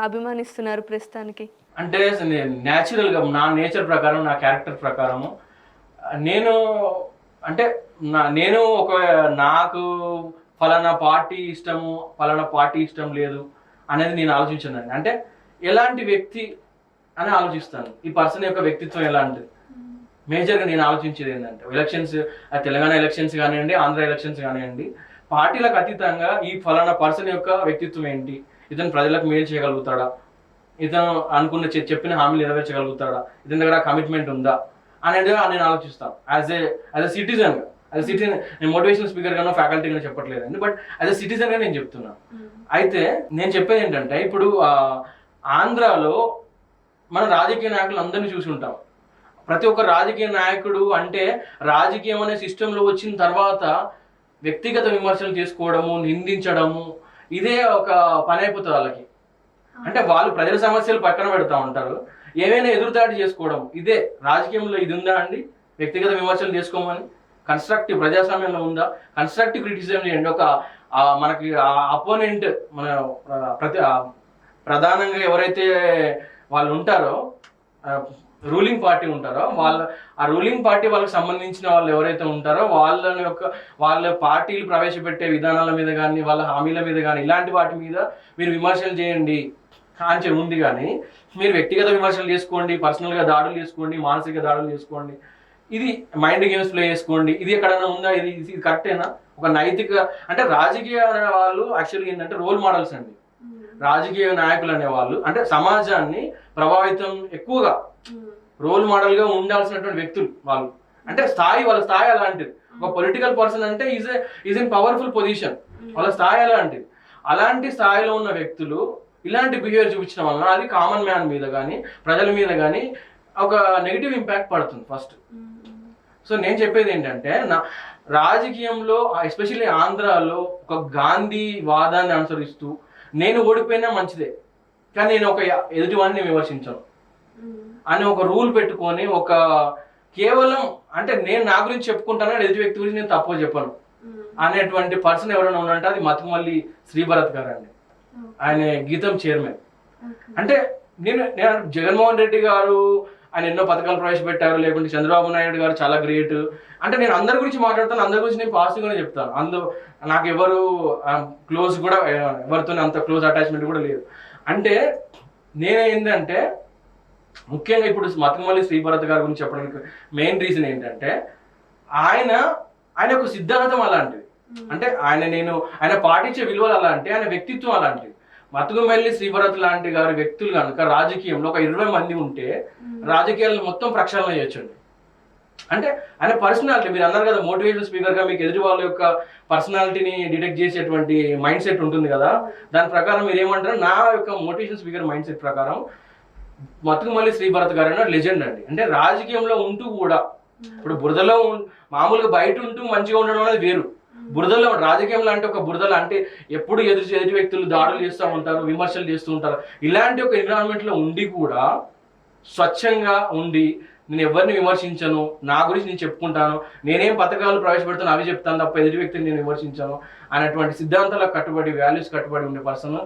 అభిమానిస్తున్నారు ప్రస్తుతానికి? అంటే న్యాచురల్గా నా నేచర్ ప్రకారం, నా క్యారెక్టర్ ప్రకారము నేను నాకు ఫలానా పార్టీ ఇష్టం లేదు అనేది నేను ఆలోచించానండి. అంటే ఎలాంటి వ్యక్తి అని ఆలోచిస్తాను, ఈ పర్సన్ యొక్క వ్యక్తిత్వం ఎలాంటిది. మేజర్గా నేను ఆలోచించేది ఏంటంటే ఎలక్షన్స్, తెలంగాణ ఎలక్షన్స్ కానివ్వండి, ఆంధ్ర ఎలక్షన్స్ కానివ్వండి, పార్టీలకు అతీతంగా ఈ ఫలానా పర్సన్ యొక్క వ్యక్తిత్వం ఏంటి, ఇతను ప్రజలకు మేలు చేయగలుగుతాడా, ఇతను అనుకున్న చెప్పిన హామీలు నెరవేర్చగలుగుతాడా, ఇతని దగ్గర కమిట్మెంట్ ఉందా అనేది నేను ఆలోచిస్తాను. As a citizen. నేను మోటివేషనల్ స్పీకర్ గానో ఫ్యాకల్టీ గానో చెప్పట్లేదండి, బట్ యాజ్ ఎ సిటిజన్ గా నేను చెప్తున్నాను. అయితే నేను చెప్పేది ఏంటంటే, ఇప్పుడు ఆంధ్రాలో మనం రాజకీయ నాయకులు అందరినీ చూసి ఉంటాం. ప్రతి ఒక్క రాజకీయ నాయకుడు అంటే రాజకీయం అనే సిస్టంలో వచ్చిన తర్వాత వ్యక్తిగత విమర్శలు చేసుకోవడము, నిందించడము, ఇదే ఒక పని అయిపోతుంది వాళ్ళకి. అంటే వాళ్ళు ప్రజల సమస్యలు పక్కన పెడతా ఉంటారు, ఏమైనా ఎదురుదాడి చేసుకోవడం, ఇదే రాజకీయంలో ఇది ఉందా అండి? వ్యక్తిగత విమర్శలు చేసుకోమని. కన్స్ట్రక్టివ్ ప్రజాస్వామ్యంలో ఉందా? కన్స్ట్రక్టివ్ క్రిటిసిజం చేయండి. ఒక మనకి అపోనెంట్ మన ప్రధానంగా ఎవరైతే వాళ్ళు ఉంటారో రూలింగ్ పార్టీ ఉంటారో ఆ రూలింగ్ పార్టీ వాళ్ళకి సంబంధించిన వాళ్ళు ఎవరైతే ఉంటారో వాళ్ళ పార్టీలు ప్రవేశపెట్టే విధానాల మీద కానీ వాళ్ళ హామీల మీద కానీ ఇలాంటి వాటి మీద మీరు విమర్శలు చేయండి అని ఉంది. కానీ మీరు వ్యక్తిగత విమర్శలు చేసుకోండి, పర్సనల్గా దాడులు చేసుకోండి, మానసిక దాడులు చేసుకోండి, ఇది మైండ్ గేమ్స్ ప్లే చేసుకోండి, ఇది ఎక్కడైనా ఉందా? ఇది కరెక్టేనా? ఒక నైతిక అంటే రాజకీయ అనే వాళ్ళు యాక్చువల్గా ఏంటంటే రోల్ మోడల్స్ అండి. రాజకీయ నాయకులు అనేవాళ్ళు అంటే సమాజాన్ని ప్రభావితం ఎక్కువగా రోల్ మోడల్ గా ఉండాల్సినటువంటి వ్యక్తులు వాళ్ళు. అంటే వాళ్ళ స్థాయి అలాంటిది. ఒక పొలిటికల్ పర్సన్ అంటే ఈజ్ ఇన్ పవర్ఫుల్ పొజిషన్, వాళ్ళ స్థాయి అలాంటిది. అలాంటి స్థాయిలో ఉన్న వ్యక్తులు ఇలాంటి బిహేవియర్ చూపించడం వలన అది కామన్ మ్యాన్ మీద కానీ ప్రజల మీద కానీ ఒక నెగిటివ్ ఇంపాక్ట్ పడుతుంది ఫస్ట్. సో నేను చెప్పేది ఏంటంటే రాజకీయంలో ఎస్పెషల్లీ ఆంధ్రాలో ఒక గాంధీ వాదాన్ని అనుసరిస్తూ నేను ఓడిపోయినా మంచిదే కానీ నేను ఒక ఎదుటివాడిని విమర్శించను అని ఒక రూల్ పెట్టుకొని ఒక కేవలం అంటే నేను నా గురించి చెప్పుకుంటాను, ఎదుటి వ్యక్తి గురించి నేను తక్కువ చెప్పను అనేటువంటి పర్సన్ ఎవరైనా ఉన్నంటే అది మతుకుమల్లి శ్రీభరత్ గారు అండి. ఆయన గీతం చైర్మన్. అంటే నేను జగన్మోహన్ రెడ్డి గారు ఆయన ఎన్నో పథకాలు ప్రవేశపెట్టారు, లేకుంటే చంద్రబాబు నాయుడు గారు చాలా గ్రేట్ అంటే నేను అందరి గురించి మాట్లాడతాను, అందరి గురించి నేను పాజిటివ్గానే చెప్తాను. అందులో నాకు ఎవరు క్లోజ్ కూడా ఎవరితో అంత క్లోజ్ అటాచ్మెంట్ కూడా లేదు. అంటే నేనేంటంటే ముఖ్యంగా ఇప్పుడు మతుకుమల్లి శ్రీభరత్ గారి గురించి చెప్పడానికి మెయిన్ రీజన్ ఏంటంటే ఆయన ఒక సిద్ధాంతం అలాంటిది. అంటే ఆయన పాటించే విలువలు అలాంటి, ఆయన వ్యక్తిత్వం అలాంటిది. మతుకుమల్లి శ్రీభరత్ లాంటి గారి వ్యక్తులు కనుక రాజకీయంలో ఒక 20 మంది ఉంటే రాజకీయాలను మొత్తం ప్రక్షాళన చేయొచ్చండి. అంటే ఆయన పర్సనాలిటీ మీరు అన్నారు కదా, మోటివేషన్ స్పీకర్గా మీకు ఎదుటి వాళ్ళ యొక్క పర్సనాలిటీని డిటెక్ట్ చేసేటువంటి మైండ్ సెట్ ఉంటుంది కదా, దాని ప్రకారం మీరు ఏమంటారు, నా యొక్క మోటివేషన్ స్పీకర్ మైండ్ సెట్ ప్రకారం మతుకుమల్లి శ్రీభరత్ గారు అన్న లెజెండ్ అండి. అంటే రాజకీయంలో ఉంటూ కూడా ఇప్పుడు బురదలో మామూలుగా బయట ఉంటూ మంచిగా ఉండడం అనేది వేరు, బురదలో రాజకీయంలో అంటే ఒక బురదలో అంటే ఎప్పుడు ఎదుటి వ్యక్తులు దాడులు చేస్తూ ఉంటారు, విమర్శలు చేస్తూ ఉంటారు. ఇలాంటి ఒక ఎన్విరాన్మెంట్లో ఉండి కూడా స్వచ్ఛంగా ఉండి నేను ఎవరిని విమర్శించను, నా గురించి నేను చెప్పుకుంటాను, నేనేం పథకాలు ప్రవేశపెడతాను అవి చెప్తాను తప్ప ఎదుటి వ్యక్తిని నేను విమర్శించాను అనేటువంటి సిద్ధాంతాలకు కట్టుబడి వాల్యూస్ కట్టుబడి ఉండే పర్సన్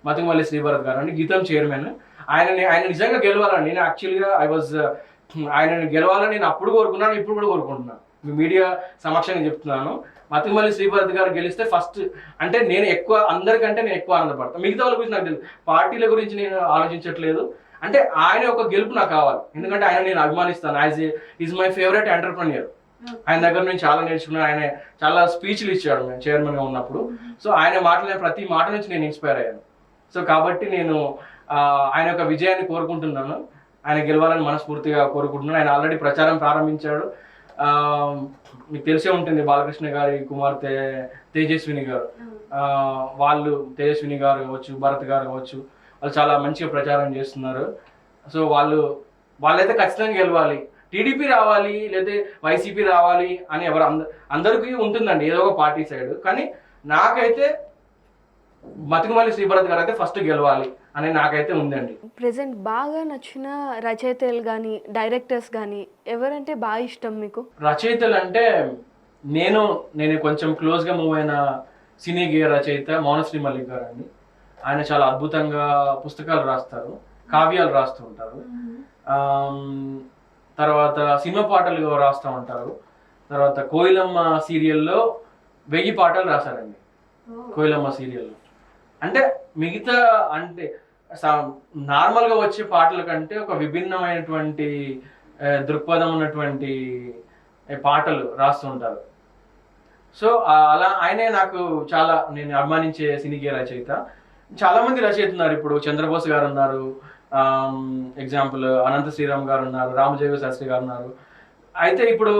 మతుకుమల్లి శ్రీభరత్ గారు అండి, గీతం చైర్మన్. ఆయన నిజంగా గెలవాలని నేను యాక్చువల్గా ఆయనని గెలవాలని నేను అప్పుడు కోరుకున్నాను, ఇప్పుడు కూడా కోరుకుంటున్నాను. మీ మీడియా సమక్షంగా చెప్తున్నాను, మతుకుమల్లి శ్రీభరత్ గారు గెలిస్తే ఫస్ట్ అంటే నేను అందరికంటే నేను ఎక్కువ ఆనందపడతాను. మిగతా వాళ్ళ గురించి నాకు తెలుసు, పార్టీల గురించి నేను ఆలోచించట్లేదు. అంటే ఆయన ఒక గెలుపు నాకు కావాలి, ఎందుకంటే ఆయన నేను అభిమానిస్తాను. Is my favourite entrepreneur. ఆయన దగ్గర నుంచి చాలా నేర్చుకున్నాను. ఆయన చాలా స్పీచ్లు ఇచ్చాడు నేను చైర్మన్గా ఉన్నప్పుడు. సో ఆయన మాట్లాడిన ప్రతి మాట నుంచి నేను ఇన్స్పైర్ అయ్యాను. సో కాబట్టి నేను ఆయన యొక్క విజయాన్ని కోరుకుంటున్నాను, ఆయన గెలవాలని మనస్ఫూర్తిగా కోరుకుంటున్నాను. ఆయన ఆల్రెడీ ప్రచారం ప్రారంభించాడు. మీకు తెలిసే ఉంటుంది, బాలకృష్ణ గారి కుమార్తె తేజస్విని గారు, తేజస్విని గారు కావచ్చు, భరత్ గారు కావచ్చు, వాళ్ళు చాలా మంచిగా ప్రచారం చేస్తున్నారు. సో వాళ్ళైతే ఖచ్చితంగా గెలవాలి, టీడీపీ రావాలి లేదా వైసీపీ రావాలి అని అందరికీ ఉంటుందండి ఏదో ఒక పార్టీ సైడ్. కానీ నాకైతే మతుకుమల్లి శ్రీభరత్ గారు అయితే ఫస్ట్ గెలవాలి అని నాకైతే ఉందండి. ప్రెసెంట్ బాగా నచ్చిన రచయితలు కానీ డైరెక్టర్స్ కానీ ఎవరంటే బాగా ఇష్టం మీకు? రచయితలు అంటే నేను కొంచెం క్లోజ్గా మూవ్ అయిన సినీ గేయ రచయిత మౌనశ్రీ మల్లిక్ గారు అండి. ఆయన చాలా అద్భుతంగా పుస్తకాలు రాస్తారు, కావ్యాలు రాస్తూ ఉంటారు. తర్వాత సినిమా పాటలు రాస్తూ ఉంటారు. తర్వాత కోయిలమ్మ సీరియల్లో 1000 పాటలు రాశారండి. కోయిలమ్మ సీరియల్లో అంటే మిగతా అంటే నార్మల్గా వచ్చే పాటల కంటే ఒక విభిన్నమైనటువంటి దృక్పథం ఉన్నటువంటి పాటలు రాస్తూ ఉంటారు. సో అలా ఆయనే నాకు చాలా నేను అభిమానించే సినీ రచయిత. చాలా మంది రచయితున్నారు, ఇప్పుడు చంద్రబోస్ గారు ఉన్నారు, ఎగ్జాంపుల్ అనంత శ్రీరామ్ గారు ఉన్నారు, రామజోగ శాస్త్రి గారు ఉన్నారు. అయితే ఇప్పుడు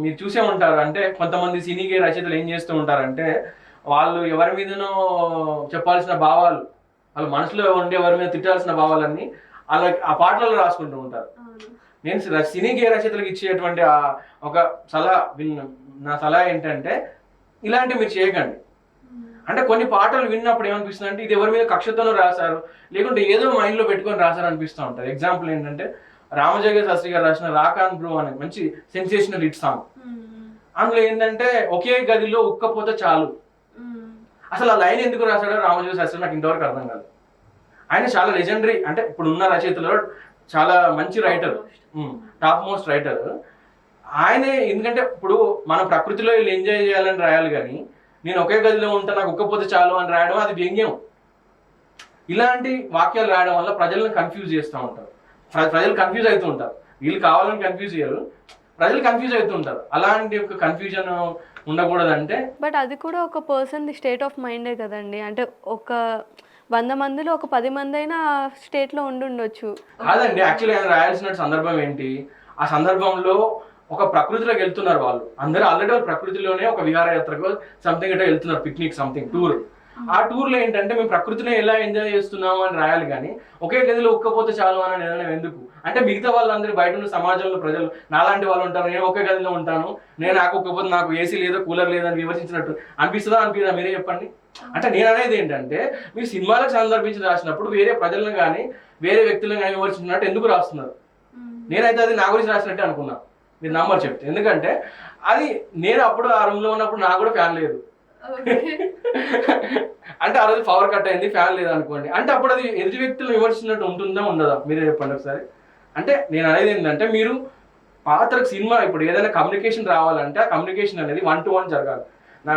మీరు చూసే ఉంటారు, అంటే కొంతమంది సినీ రచయితలు ఏం చేస్తూ ఉంటారంటే వాళ్ళు ఎవరి మీదనో చెప్పాల్సిన భావాలు, వాళ్ళ మనసులో ఉండే ఎవరి మీద తిట్టాల్సిన భావాలన్నీ అలా ఆ పాటలలో రాసుకుంటూ ఉంటారు. నేను సినీ రచయితలకు ఇచ్చేటువంటి ఒక నా సలహా ఏంటంటే ఇలాంటివి మీరు చేయకండి. అంటే కొన్ని పాటలు విన్నప్పుడు ఏమనిపిస్తుంది అంటే ఇది ఎవరి మీద కక్షతోనూ రాశారు, లేకుంటే ఏదో మైండ్లో పెట్టుకొని రాశారు అనిపిస్తూ ఉంటారు. ఎగ్జాంపుల్ ఏంటంటే రామజోగ శాస్త్రి గారు రాసిన రాకాన్ బ్రూ అనే మంచి సెన్సేషనల్ హిట్ సాంగ్. అందులో ఏంటంటే ఒకే గదిలో ఉక్కపోతే చాలు. అసలు ఆ లైన్ ఎందుకు రాశాడో రామజోగ శాస్త్రి నాకు ఇంతవరకు అర్థం కాదు. ఆయన చాలా లెజెండరీ, అంటే ఇప్పుడు ఉన్న రచయితలో చాలా మంచి రైటర్, టాప్ మోస్ట్ రైటర్ ఆయనే. ఎందుకంటే ఇప్పుడు మనం ప్రకృతిలో వీళ్ళు ఎంజాయ్ చేయాలని రాయాలి, కానీ నేను ఒకే గదిలో ఉంటా నాకు ఉక్కపోతే చాలు అని రాయడం అది వ్యంగ్యం. ఇలాంటి వాక్యాలు రాయడం వల్ల ప్రజలను కన్ఫ్యూజ్ చేస్తూ ఉంటారు. ప్రజలు కన్ఫ్యూజ్ అవుతూ ఉంటారు. వీళ్ళు కావాలని కన్ఫ్యూజ్ చేయరు, ప్రజలు కన్ఫ్యూజ్ అవుతూ ఉంటారు. అలాంటి ఒక కన్ఫ్యూజన్ ఉండకూడదంటే. బట్ అది కూడా ఒక పర్సన్ ది స్టేట్ ఆఫ్ మైండే కదండి. అంటే ఒక 100 మందిలో ఒక 10 మంది అయినా స్టేట్లో ఉండొచ్చు. కాదండి, యాక్చువల్లీ ఆయన రాయాల్సిన సందర్భం ఏంటి? ఆ సందర్భంలో ఒక ప్రకృతిలోకి వెళ్తున్నారు వాళ్ళు అందరూ. ఆల్రెడీ వాళ్ళు ప్రకృతిలోనే ఒక విహారయాత్రకు సంథింగ్ అంటే వెళ్తున్నారు, పిక్నిక్ సంథింగ్ టూర్. ఆ టూర్లో ఏంటంటే మేము ప్రకృతిని ఎలా ఎంజాయ్ చేస్తున్నాము అని రాయాలి, కానీ ఒకే గదిలో ఉక్కపోతే చాలు అని నిర్ణయం ఎందుకు? అంటే మిగతా వాళ్ళందరూ బయట ఉన్న సమాజంలో ప్రజలు నాలాంటి వాళ్ళు ఉంటారు, నేను ఒకే గదిలో ఉంటాను, నేను నాకు ఉక్కపోతే నాకు ఏసీ లేదు కూలర్ లేదని విమర్శించినట్టు అనిపిస్తుందా అనిపిదా? మీరే చెప్పండి. అంటే నేను అనేది ఏంటంటే మీరు సినిమాలకు సందర్భించి రాసినప్పుడు వేరే ప్రజలను కానీ వేరే వ్యక్తులను కానీ విమర్శించినట్టు ఎందుకు రాస్తున్నారు? నేనైతే అది నా గురించి రాసినట్టే అనుకున్నా, మీరు నంబర్ చెప్తే. ఎందుకంటే అది నేను అప్పుడు ఆ రూమ్లో ఉన్నప్పుడు నాకు కూడా ఫ్యాన్ లేదు. అంటే ఆ రోజు పవర్ కట్ అయింది, ఫ్యాన్ లేదు అనుకోండి, అంటే అప్పుడు అది ఎదుటి వ్యక్తులను విమర్శించినట్టు ఉంటుందా ఉండదా? మీరే చెప్పండి ఒకసారి. అంటే నేను అనేది ఏంటంటే మీరు పాత్రకు సినిమా ఇప్పుడు ఏదైనా కమ్యూనికేషన్ రావాలంటే ఆ కమ్యూనికేషన్ అనేది 1-to-1 జరగాలి. నా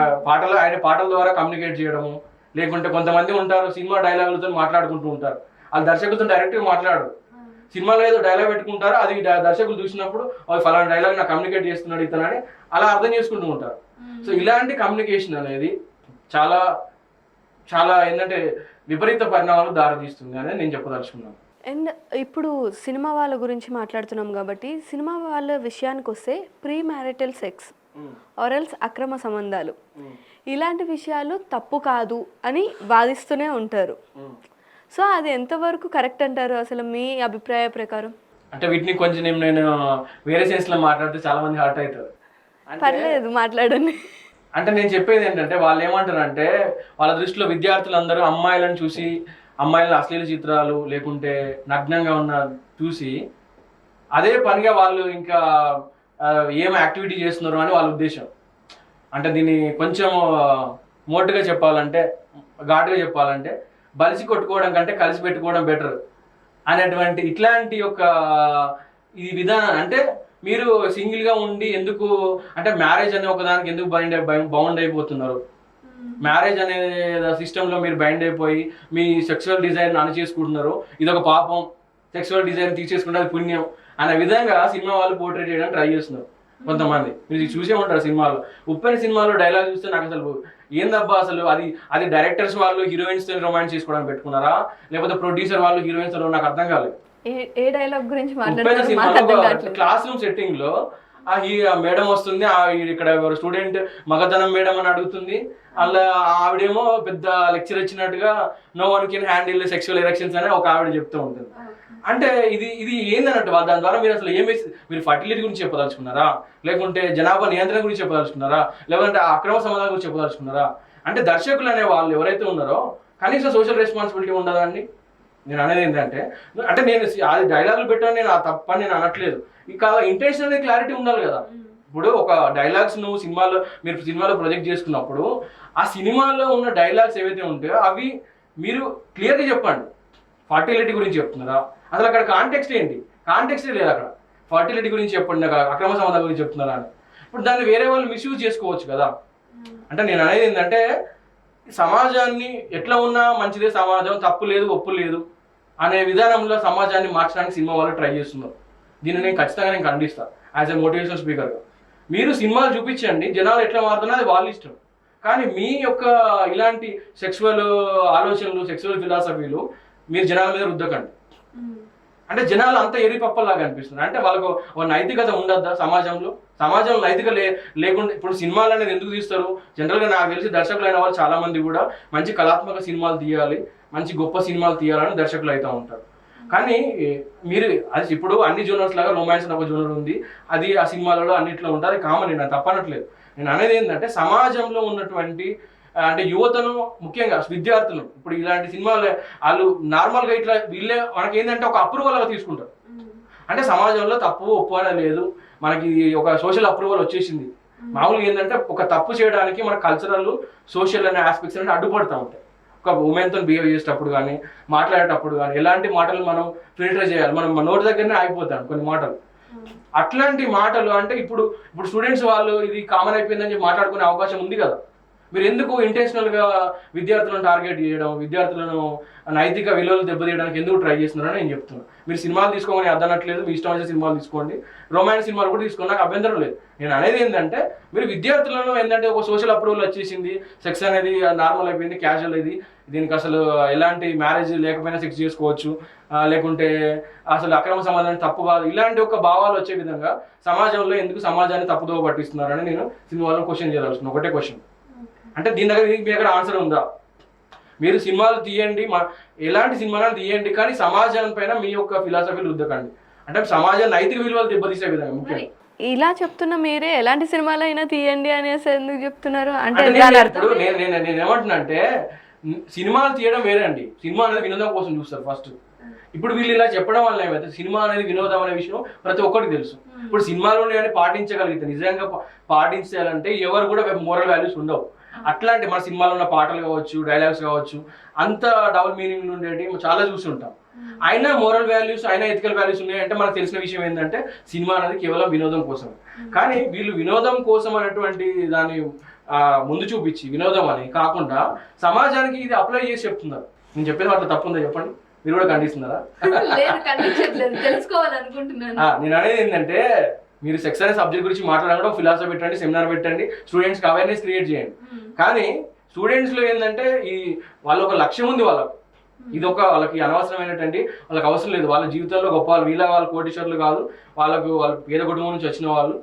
ఆయన పాటల ద్వారా కమ్యూనికేట్ చేయడము, లేకుంటే కొంతమంది ఉంటారు సినిమా డైలాగులతో మాట్లాడుకుంటూ ఉంటారు, వాళ్ళు దర్శకులతో డైరెక్ట్గా మాట్లాడరు. సినిమాలో ఏదో డైలాగ్ పెట్టుకుంటారు, అది దర్శకులు చూసినప్పుడు ఫలానా డైలాగ్ నాకు కమ్యూనికేట్ చేస్తున్నాడు ఇతనని అలా అర్థం చేసుకుంటూ ఉంటారు. సో ఇలాంటి కమ్యూనికేషన్ అనేది చాలా చాలా ఏంటంటే విపరీత పరిణామాలు దారితీస్తుంది అనేది నేను చెప్పదలుచుకున్నాను. అండ్ ఇప్పుడు సినిమా వాళ్ళ గురించి మాట్లాడుతున్నాం కాబట్టి సినిమా వాళ్ళ విషయానికి వస్తే ప్రీ మ్యారిటల్ సెక్స్ ఆర్ఎల్స్ అక్రమ సంబంధాలు ఇలాంటి విషయాలు తప్పు కాదు అని వాదిస్తూనే ఉంటారు. సో అది ఎంతవరకు కరెక్ట్ అంటారు అసలు మీ అభిప్రాయ ప్రకారం? అంటే వీటిని కొంచెం నేను వేరే సెన్స్లో మాట్లాడితే చాలా మంది హర్ట్ అవుతారు. పర్లేదు మాట్లాడండి. అంటే నేను చెప్పేది ఏంటంటే వాళ్ళు ఏమంటారు అంటే వాళ్ళ దృష్టిలో విద్యార్థులందరూ అమ్మాయిలను చూసి అమ్మాయిల అశ్లీల చిత్రాలు లేకుంటే నగ్నంగా ఉన్న చూసి అదే పనిగా వాళ్ళు ఇంకా ఏం యాక్టివిటీ చేస్తున్నారు అని వాళ్ళ ఉద్దేశం. అంటే దీన్ని కొంచెం మోటుగా చెప్పాలంటే, ఘాటుగా చెప్పాలంటే బలిసి కొట్టుకోవడం కంటే కలిసి పెట్టుకోవడం బెటర్ అనేటువంటి ఇట్లాంటి ఒక ఈ విధానం. అంటే మీరు సింగిల్గా ఉండి ఎందుకు అంటే మ్యారేజ్ అనే ఒకదానికి ఎందుకు బౌండ్ అయిపోతున్నారు? మ్యారేజ్ అనే సిస్టంలో మీరు బైండ్ అయిపోయి మీ సెక్సువల్ డిజైర్ని అణచేసుకుంటున్నారు. ఇది ఒక పాపం, సెక్సువల్ డిజైర్ తీసేసుకుంటే అది పుణ్యం అనే విధంగా సినిమా వాళ్ళు పోర్ట్రేట్ చేయడానికి ట్రై చేస్తున్నారు కొంతమంది. మీరు చూసే ఉంటారు సినిమాలో. ఉప్పెన సినిమాలో డైలాగ్ చూస్తే నాకు అసలు ఏందబ్బా అసలు అది డైరెక్టర్స్ వాళ్ళు హీరోయిన్స్ తో రొమాన్స్ చేసుకోవడానికి పెట్టుకున్నారా లేకపోతే ప్రొడ్యూసర్ వాళ్ళు హీరోయిన్స్ తో? నాకు అర్థం కాలేదు. ఏ డైలాగ్ గురించి మాట్లాడుతున్నారు? క్లాస్ రూమ్ సెట్టింగ్ లో ఈ మేడం వస్తుంది, ఇక్కడ స్టూడెంట్ మగతనం మేడం అని అడుగుతుంది, అలా ఆవిడేమో పెద్ద లెక్చర్ ఇచ్చినట్టుగా no one can handle sexual erections అని ఒక ఆవిడ చెప్తూ ఉంటుంది. అంటే ఇది ఏందన్నట్టు దాని ద్వారా మీరు అసలు మీరు ఫర్టిలిటీ గురించి చెప్పదలుచుకున్నారా, లేకుంటే జనాభా నియంత్రణ గురించి చెప్పదలుచుకున్నారా, లేకుంటే అక్రమ సంబంధాల గురించి చెప్పదలుచుకున్నారా? అంటే దర్శకులు అనే వాళ్ళు ఎవరైతే ఉన్నారో కనీసం సోషల్ రెస్పాన్సిబిలిటీ ఉండదా అండి? నేను అనేది ఏంటంటే అంటే నేను అది డైలాగులు పెట్టాను, నేను ఆ తప్పని నేను అనట్లేదు. ఇక ఇంటెన్షన్ అనేది క్లారిటీ ఉండాలి కదా. ఇప్పుడు ఒక డైలాగ్స్ నువ్వు మీరు సినిమాలో ప్రొజెక్ట్ చేసుకున్నప్పుడు ఆ సినిమాలో ఉన్న డైలాగ్స్ ఏవైతే ఉంటాయో అవి మీరు క్లియర్గా చెప్పండి. ఫర్టిలిటీ గురించి చెప్తున్నారా? అసలు అక్కడ కాంటెక్స్ట్ ఏంటి? కాంటెక్స్టే లేదు అక్కడ. ఫర్టిలిటీ గురించి చెప్పండి, అక్రమ సంబంధాల గురించి చెప్తున్నారా అని. ఇప్పుడు దాన్ని వేరే వాళ్ళు మిస్యూజ్ చేసుకోవచ్చు కదా. అంటే నేను అనేది ఏంటంటే సమాజాన్ని ఎట్లా ఉన్నా మంచిదే, సమాజం తప్పు లేదు ఒప్పు లేదు అనే విధానంలో సమాజాన్ని మార్చడానికి సినిమా వాళ్ళు ట్రై చేస్తున్నారు. దీన్ని నేను ఖచ్చితంగా ఖండిస్తాను యాజ్ ఎ మోటివేషనల్ స్పీకర్గా. మీరు సినిమాలు చూపించండి, జనాలు ఎట్లా మారుతున్నా అది వాళ్ళ ఇష్టం. కానీ మీ యొక్క ఇలాంటి సెక్సువల్ ఆలోచనలు, సెక్సువల్ ఫిలాసఫీలు మీరు జనాల మీద రుద్దకండి. అంటే జనాలు అంతా ఎరిపప్పలాగా అనిపిస్తుంది. అంటే వాళ్ళకు ఒక నైతికత ఉండద్దా సమాజంలో? సమాజంలో నైతిక లేకుండా ఇప్పుడు సినిమాలు అనేది ఎందుకు తీస్తారు? జనరల్గా నాకు తెలిసి దర్శకులైన వాళ్ళు చాలా మంది కూడా మంచి కళాత్మక సినిమాలు తీయాలి, మంచి గొప్ప సినిమాలు తీయాలని దర్శకులు అవుతూ ఉంటారు. కానీ మీరు అది ఇప్పుడు అన్ని జోనర్స్ లాగా రొమాన్స్ అని ఒక జోనర్ ఉంది, అది ఆ సినిమాలలో అన్నింటిలో ఉంటుంది, అది కామన్. నేను తప్పనట్లేదు. నేను అనేది ఏంటంటే సమాజంలో ఉన్నటువంటి అంటే యువతను, ముఖ్యంగా విద్యార్థులు ఇప్పుడు ఇలాంటి సినిమాలు వాళ్ళు నార్మల్గా ఇట్లా వీళ్ళే మనకి ఏంటంటే ఒక అప్రూవల్ అలా తీసుకుంటారు. అంటే సమాజంలో తప్పు ఒప్పు అనేది లేదు, మనకి ఒక సోషల్ అప్రూవల్ వచ్చేసింది. మామూలుగా ఏంటంటే ఒక తప్పు చేయడానికి మన కల్చరల్ సోషల్ అనే ఆస్పెక్ట్స్ అనేది అడ్డుపడుతూ ఉంటాయి. ఒక ఉమెన్తో బిహేవ్ చేసేటప్పుడు కానీ మాట్లాడేటప్పుడు కానీ ఎలాంటి మాటలు మనం ఫిల్టర్ చేయాలి, మనం నోటి దగ్గరనే ఆగిపోతాం కొన్ని మాటలు. అట్లాంటి మాటలు అంటే ఇప్పుడు స్టూడెంట్స్ వాళ్ళు ఇది కామన్ అయిపోయిందని చెప్పి మాట్లాడుకునే అవకాశం ఉంది కదా. మీరు ఎందుకు ఇంటెన్షనల్గా విద్యార్థులను టార్గెట్ చేయడం, విద్యార్థులను నైతిక విలువలు దెబ్బతీయడానికి ఎందుకు ట్రై చేస్తున్నారని నేను చెప్తున్నాను. మీరు సినిమాలు తీసుకోమని అర్థనట్లేదు, మీ ఇష్టం వచ్చే సినిమాలు తీసుకోండి, రొమాన్స్ సినిమాలు కూడా తీసుకోండి, నాకు అభ్యంతరం లేదు. నేను అనేది ఏంటంటే మీరు విద్యార్థులను ఏంటంటే ఒక సోషల్ అప్రూవల్ వచ్చేసింది, సెక్స్ అనేది నార్మల్ అయిపోయింది, క్యాజువల్ ఇది, దీనికి అసలు ఎలాంటి మ్యారేజ్ లేకపోయినా సెక్స్ చేసుకోవచ్చు, లేకుంటే అసలు అక్రమ సంబంధాన్ని తప్పు కాదు, ఇలాంటి ఒక భావాలు వచ్చే విధంగా సమాజంలో ఎందుకు సమాజాన్ని తప్పుదోవ పట్టిస్తున్నారని నేను సినిమాలో క్వశ్చన్ చేయాల్సిన ఒకటే క్వశ్చన్. అంటే దీని దగ్గర మీ దగ్గర ఆన్సర్ ఉందా? మీరు సినిమాలు తీయండి, ఎలాంటి సినిమాలు తీయండి, కానీ సమాజం పైన మీ యొక్క ఫిలాసఫీలు రుద్దకండి. అంటే సమాజం నైతిక విలువలు దెబ్బతీసే విధంగా ముఖ్యంగా. ఇలా చెప్తున్న మీరే ఎలాంటి సినిమాలు అయినా తీయండి అనేసి ఎందుకు చెప్తున్నారు? అంటే ఇప్పుడు నేను ఏమంటున్నా అంటే సినిమాలు తీయడం వేరే అండి, సినిమా అనేది వినోదం కోసం చూస్తారు ఫస్ట్. ఇప్పుడు వీళ్ళు ఇలా చెప్పడం వల్ల ఏమైతే సినిమా అనేది వినోదం అనే విషయం ప్రతి ఒక్కరికి తెలుసు. ఇప్పుడు సినిమాలు ఉన్నాయని పాటించగలిగితే, నిజంగా పాటించాలంటే ఎవరు కూడా మోరల్ వాల్యూస్ ఉండవు. అట్లాంటి మన సినిమాలో ఉన్న పాటలు కావచ్చు, డైలాగ్స్ కావచ్చు, అంత డబుల్ మీనింగ్లు ఉండేవి చాలా చూసి ఉంటాం. అయినా మోరల్ వాల్యూస్, అయినా ఎథికల్ వాల్యూస్ ఉన్నాయంటే మనకు తెలిసిన విషయం ఏంటంటే సినిమా అనేది కేవలం వినోదం కోసం. కానీ వీళ్ళు వినోదం కోసం అనేటువంటి దాన్ని ముందు చూపించి వినోదం అని కాకుండా సమాజానికి ఇది అప్లై చేసి చెప్తున్నారు. నేను చెప్పేది అట్లా తప్పు ఉందా చెప్పండి, మీరు కూడా ఖండిస్తున్నారా? నేను అనేది ఏంటంటే మీరు సెక్స్ అనే సబ్జెక్ట్ గురించి మాట్లాడడం, ఫిలాసఫీ పెట్టండి, సెమినార్ పెట్టండి, స్టూడెంట్స్కి అవేర్నెస్ క్రియేట్ చేయండి. కానీ స్టూడెంట్స్లో ఏంటంటే వాళ్ళ ఒక లక్ష్యం ఉంది, వాళ్ళకు ఇది ఒక వాళ్ళకి అనవసరమైనటువంటి వాళ్ళకి అవసరం లేదు. వాళ్ళ జీవితంలో గొప్ప వాళ్ళు కోటీశ్వరులు కాదు, వాళ్ళు పేద కుటుంబం నుంచి వచ్చిన వాళ్ళు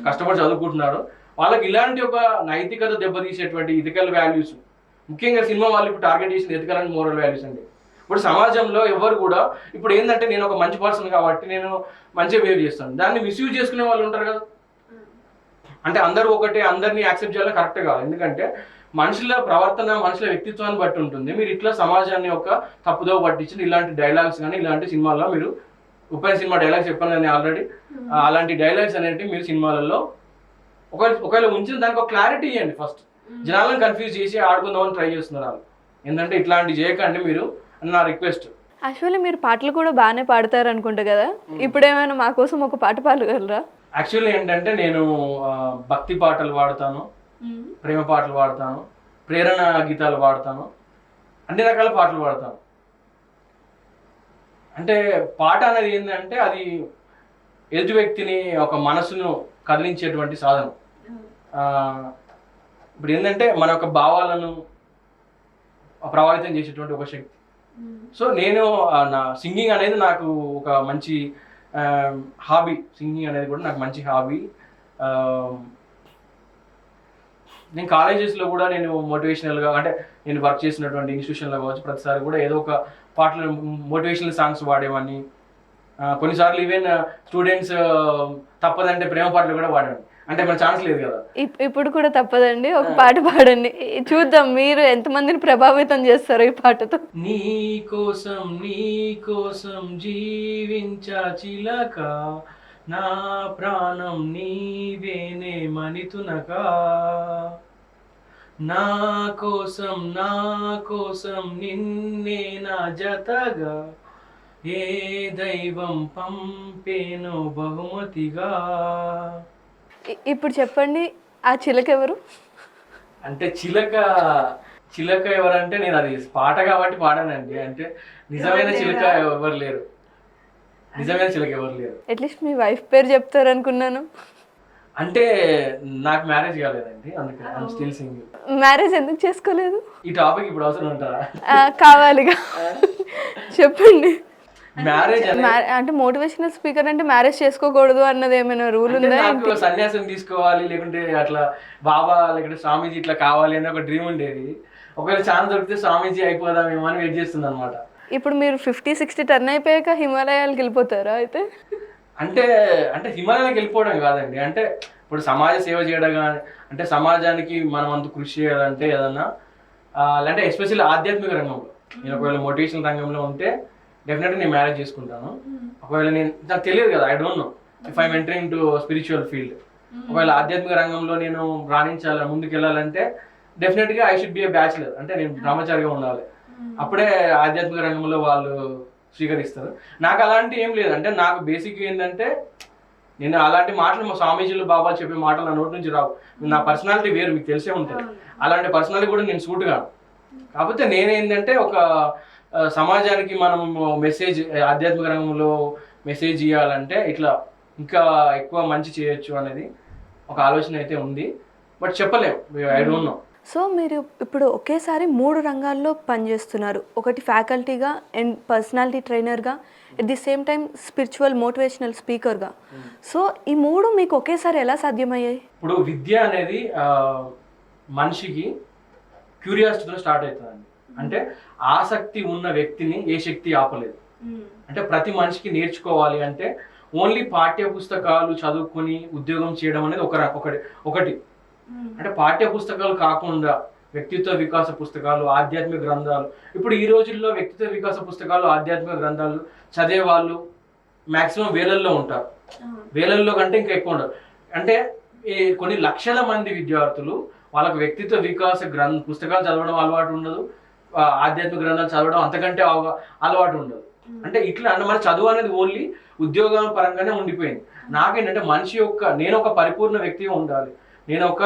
కష్టపడి చదువుకుంటున్నారు. వాళ్ళకి ఇలాంటి ఒక నైతికత దెబ్బతీసేటువంటి ఎథికల్ వాల్యూస్, ముఖ్యంగా సినిమా వాళ్ళు ఇప్పుడు టార్గెట్ చేసిన ఎథికల్ అండ్ మోరల్ వాల్యూస్ అండి. ఇప్పుడు సమాజంలో ఎవరు కూడా ఇప్పుడు ఏంటంటే నేను ఒక మంచి పర్సన్ కాబట్టి నేను మంచిగా బిహేవ్ చేస్తాను, దాన్ని మిస్యూజ్ చేసుకునే వాళ్ళు ఉంటారు కదా. అంటే అందరూ ఒకటే, అందరినీ యాక్సెప్ట్ చేయాలని కరెక్ట్ కాదు. ఎందుకంటే మనుషుల ప్రవర్తన, మనుషుల వ్యక్తిత్వాన్ని బట్టి ఉంటుంది. మీరు ఇట్లా సమాజాన్ని ఒక తప్పుదోవ పట్టించి ఇలాంటి డైలాగ్స్ కానీ ఇలాంటి సినిమాల్లో మీరు ఉపయోగ సినిమా డైలాగ్స్ చెప్పాను కానీ ఆల్రెడీ అలాంటి డైలాగ్స్ అనేవి మీరు సినిమాలలో ఒకవేళ ఉంచిన దానికి ఒక క్లారిటీ ఇవ్వండి. ఫస్ట్ జనాలను కన్ఫ్యూజ్ చేసి ఆడుకుందామని ట్రై చేస్తున్నారు వాళ్ళు. ఏంటంటే ఇట్లాంటి చేయకండి మీరు అని నా రిక్వెస్ట్. యాక్చువల్లీ మీరు పాటలు కూడా బాగానే పాడతారు అనుకుంటా కదా, ఇప్పుడు ఏమైనా మా కోసం ఒక పాట పాడగలరా? యాక్చువల్లీ ఏంటంటే నేను భక్తి పాటలు పాడతాను, ప్రేమ పాటలు పాడతాను, ప్రేరణ గీతాలు పాడతాను, అన్ని రకాల పాటలు పాడతాను. అంటే పాట అనేది ఏంటంటే అది ఎదుటి వ్యక్తిని ఒక మనసును కదిలించేటువంటి సాధనం. ఇప్పుడు ఏంటంటే మన యొక్క భావాలను ప్రభావితం చేసేటువంటి ఒక శక్తి. సో నేను నా సింగింగ్ అనేది నాకు ఒక మంచి హాబీ, సింగింగ్ అనేది కూడా నాకు మంచి హాబీ. నేను కాలేజెస్లో కూడా నేను మోటివేషనల్గా, అంటే నేను వర్క్ చేసినటువంటి ఇన్స్టిట్యూషన్లో కావచ్చు, ప్రతిసారి కూడా ఏదో ఒక పాటలు మోటివేషనల్ సాంగ్స్ పాడేవాడిని. కొన్నిసార్లు ఈవెన్ స్టూడెంట్స్ తప్పదంటే ప్రేమ పాటలు కూడా పాడాను. అంటే మన ఛాన్స్ లేదు కదా. ఇప్పుడు కూడా తప్పదండి, ఒక పాట పాడండి చూద్దాం మీరు ఎంతమందిని ప్రభావితం చేస్తారో ఈ పాటతో. నీ కోసం జీవించా చిలక, నా ప్రాణం నీవేనే మణితునక, నా కోసం నిన్నే నా జతగా, ఏ దైవం పంపేను బహుమతిగా. ఇప్పుడు చెప్పండి, ఆ చిలక ఎవరు? అంటే చిలక ఎవరంటే నేను అది పాట కాబట్టి పాడానండి. అంటే నిజమైన చిలక ఎవరు లేరు, నిజమైన చిలక ఎవరు లేరు. అట్లీస్ట్ మీ వైఫ్ పేరు చెప్తారు అనుకున్నాను. అంటే నాకు మ్యారేజ్ కాలేదండి, అందుకే I am still single. Marriage ఎందుకు చేసుకోలేదు? ఈ టాపిక్ ఇప్పుడు అవసరం ఉంటారా? కావాలిగా చెప్పండి. మ్యారేజ్ అంటే మోటివేషనల్ స్పీకర్ అంటే మ్యారేజ్ చేసుకోకూడదు అన్నది ఏమైనా రూల్ ఉందా? నాకు సన్యాసం తీసుకోవాలి, లేకుంటే అట్లా బాబా లేకుంటే స్వామీజీ ఇట్లా కావాలి అని ఒక డ్రీమ్ ఉండేది. ఒకవేళ ఛాన్స్ దొరికితే స్వామీజీ అయిపోదామేమో అని వెయిట్ చేస్తుంది అనమాట. ఇప్పుడు మీరు 50-60 టర్న్ అయిపోయాక హిమాలయాలకు వెళ్ళిపోతారా అయితే? అంటే హిమాలయాలకు వెళ్ళిపోవడం కాదండి, అంటే ఇప్పుడు సమాజ సేవ చేయడం కానీ, అంటే సమాజానికి మనం అంత కృషి చేయాలంటే ఏదన్నా అంటే ఎస్పెషల్లీ ఆధ్యాత్మిక రంగంలో, నేను ఒకవేళ మోటివేషనల్ రంగంలో ఉంటే డెఫినెట్గా నేను మ్యారేజ్ చేసుకుంటాను. ఒకవేళ నాకు తెలియదు కదా, I don't no if I'm entering to spiritual field. ఒకవేళ ఆధ్యాత్మిక రంగంలో నేను రాణించాలి, ముందుకు వెళ్ళాలంటే డెఫినెట్గా I should be A bachelor, అంటే నేను బ్రహ్మచారిగా ఉండాలి. అప్పుడే ఆధ్యాత్మిక రంగంలో వాళ్ళు స్వీకరిస్తారు. నాకు అలాంటి ఏం లేదు. అంటే నాకు బేసిక్ ఏంటంటే నేను అలాంటి మాటలు మా స్వామీజీలు బాబాలు చెప్పే మాటలు నా నోటి నుంచి రావు. నా పర్సనాలిటీ వేరు, మీకు తెలిసే ఉంటుంది. అలాంటి పర్సనాలిటీ కూడా నేను సూట్ కాను. కాకపోతే నేనేంటంటే ఒక సమాజానికి మనం మెసేజ్, ఆధ్యాత్మిక రంగంలో మెసేజ్ ఇవ్వాలంటే ఇట్లా ఇంకా ఎక్కువ మంచి చేయొచ్చు అనేది ఒక ఆలోచన అయితే ఉంది. బట్ చెప్పలేం, ఐ డోంట్ నో. సో మీరు ఇప్పుడు ఒకేసారి 3 రంగాల్లో పనిచేస్తున్నారు. ఒకటి ఫ్యాకల్టీగా అండ్ పర్సనాలిటీ ట్రైనర్గా, at the same time spiritual motivational స్పీకర్గా. సో ఈ 3 మీకు ఒకేసారి ఎలా సాధ్యమయ్యాయి? ఇప్పుడు విద్య అనేది మనిషికి క్యూరియాసిటీతో స్టార్ట్ అవుతుందండి. అంటే ఆసక్తి ఉన్న వ్యక్తిని ఏ శక్తి ఆపలేదు. అంటే ప్రతి మనిషికి నేర్చుకోవాలి అంటే ఓన్లీ పాఠ్య పుస్తకాలు చదువుకొని ఉద్యోగం చేయడం అనేది ఒకటి. అంటే పాఠ్య పుస్తకాలు కాకుండా వ్యక్తిత్వ వికాస పుస్తకాలు, ఆధ్యాత్మిక గ్రంథాలు. ఇప్పుడు ఈ రోజుల్లో వ్యక్తిత్వ వికాస పుస్తకాలు, ఆధ్యాత్మిక గ్రంథాలు చదివే వాళ్ళు మాక్సిమం వేలల్లో ఉంటారు. వేలల్లో కంటే ఇంకా ఎక్కువ ఉంటారు. అంటే కొన్ని లక్షల మంది విద్యార్థులు వాళ్ళకు వ్యక్తిత్వ వికాస పుస్తకాలు చదవడం అలవాటు ఉండదు, ఆధ్యాత్మిక గ్రంథాలు చదవడం అంతకంటే అలవాటు ఉండదు. అంటే ఇట్లా అంటే మన చదువు అనేది ఓన్లీ ఉద్యోగం పరంగానే ఉండిపోయింది. నాకేంటంటే మనిషి యొక్క నేను ఒక పరిపూర్ణ వ్యక్తిగా ఉండాలి, నేను ఒక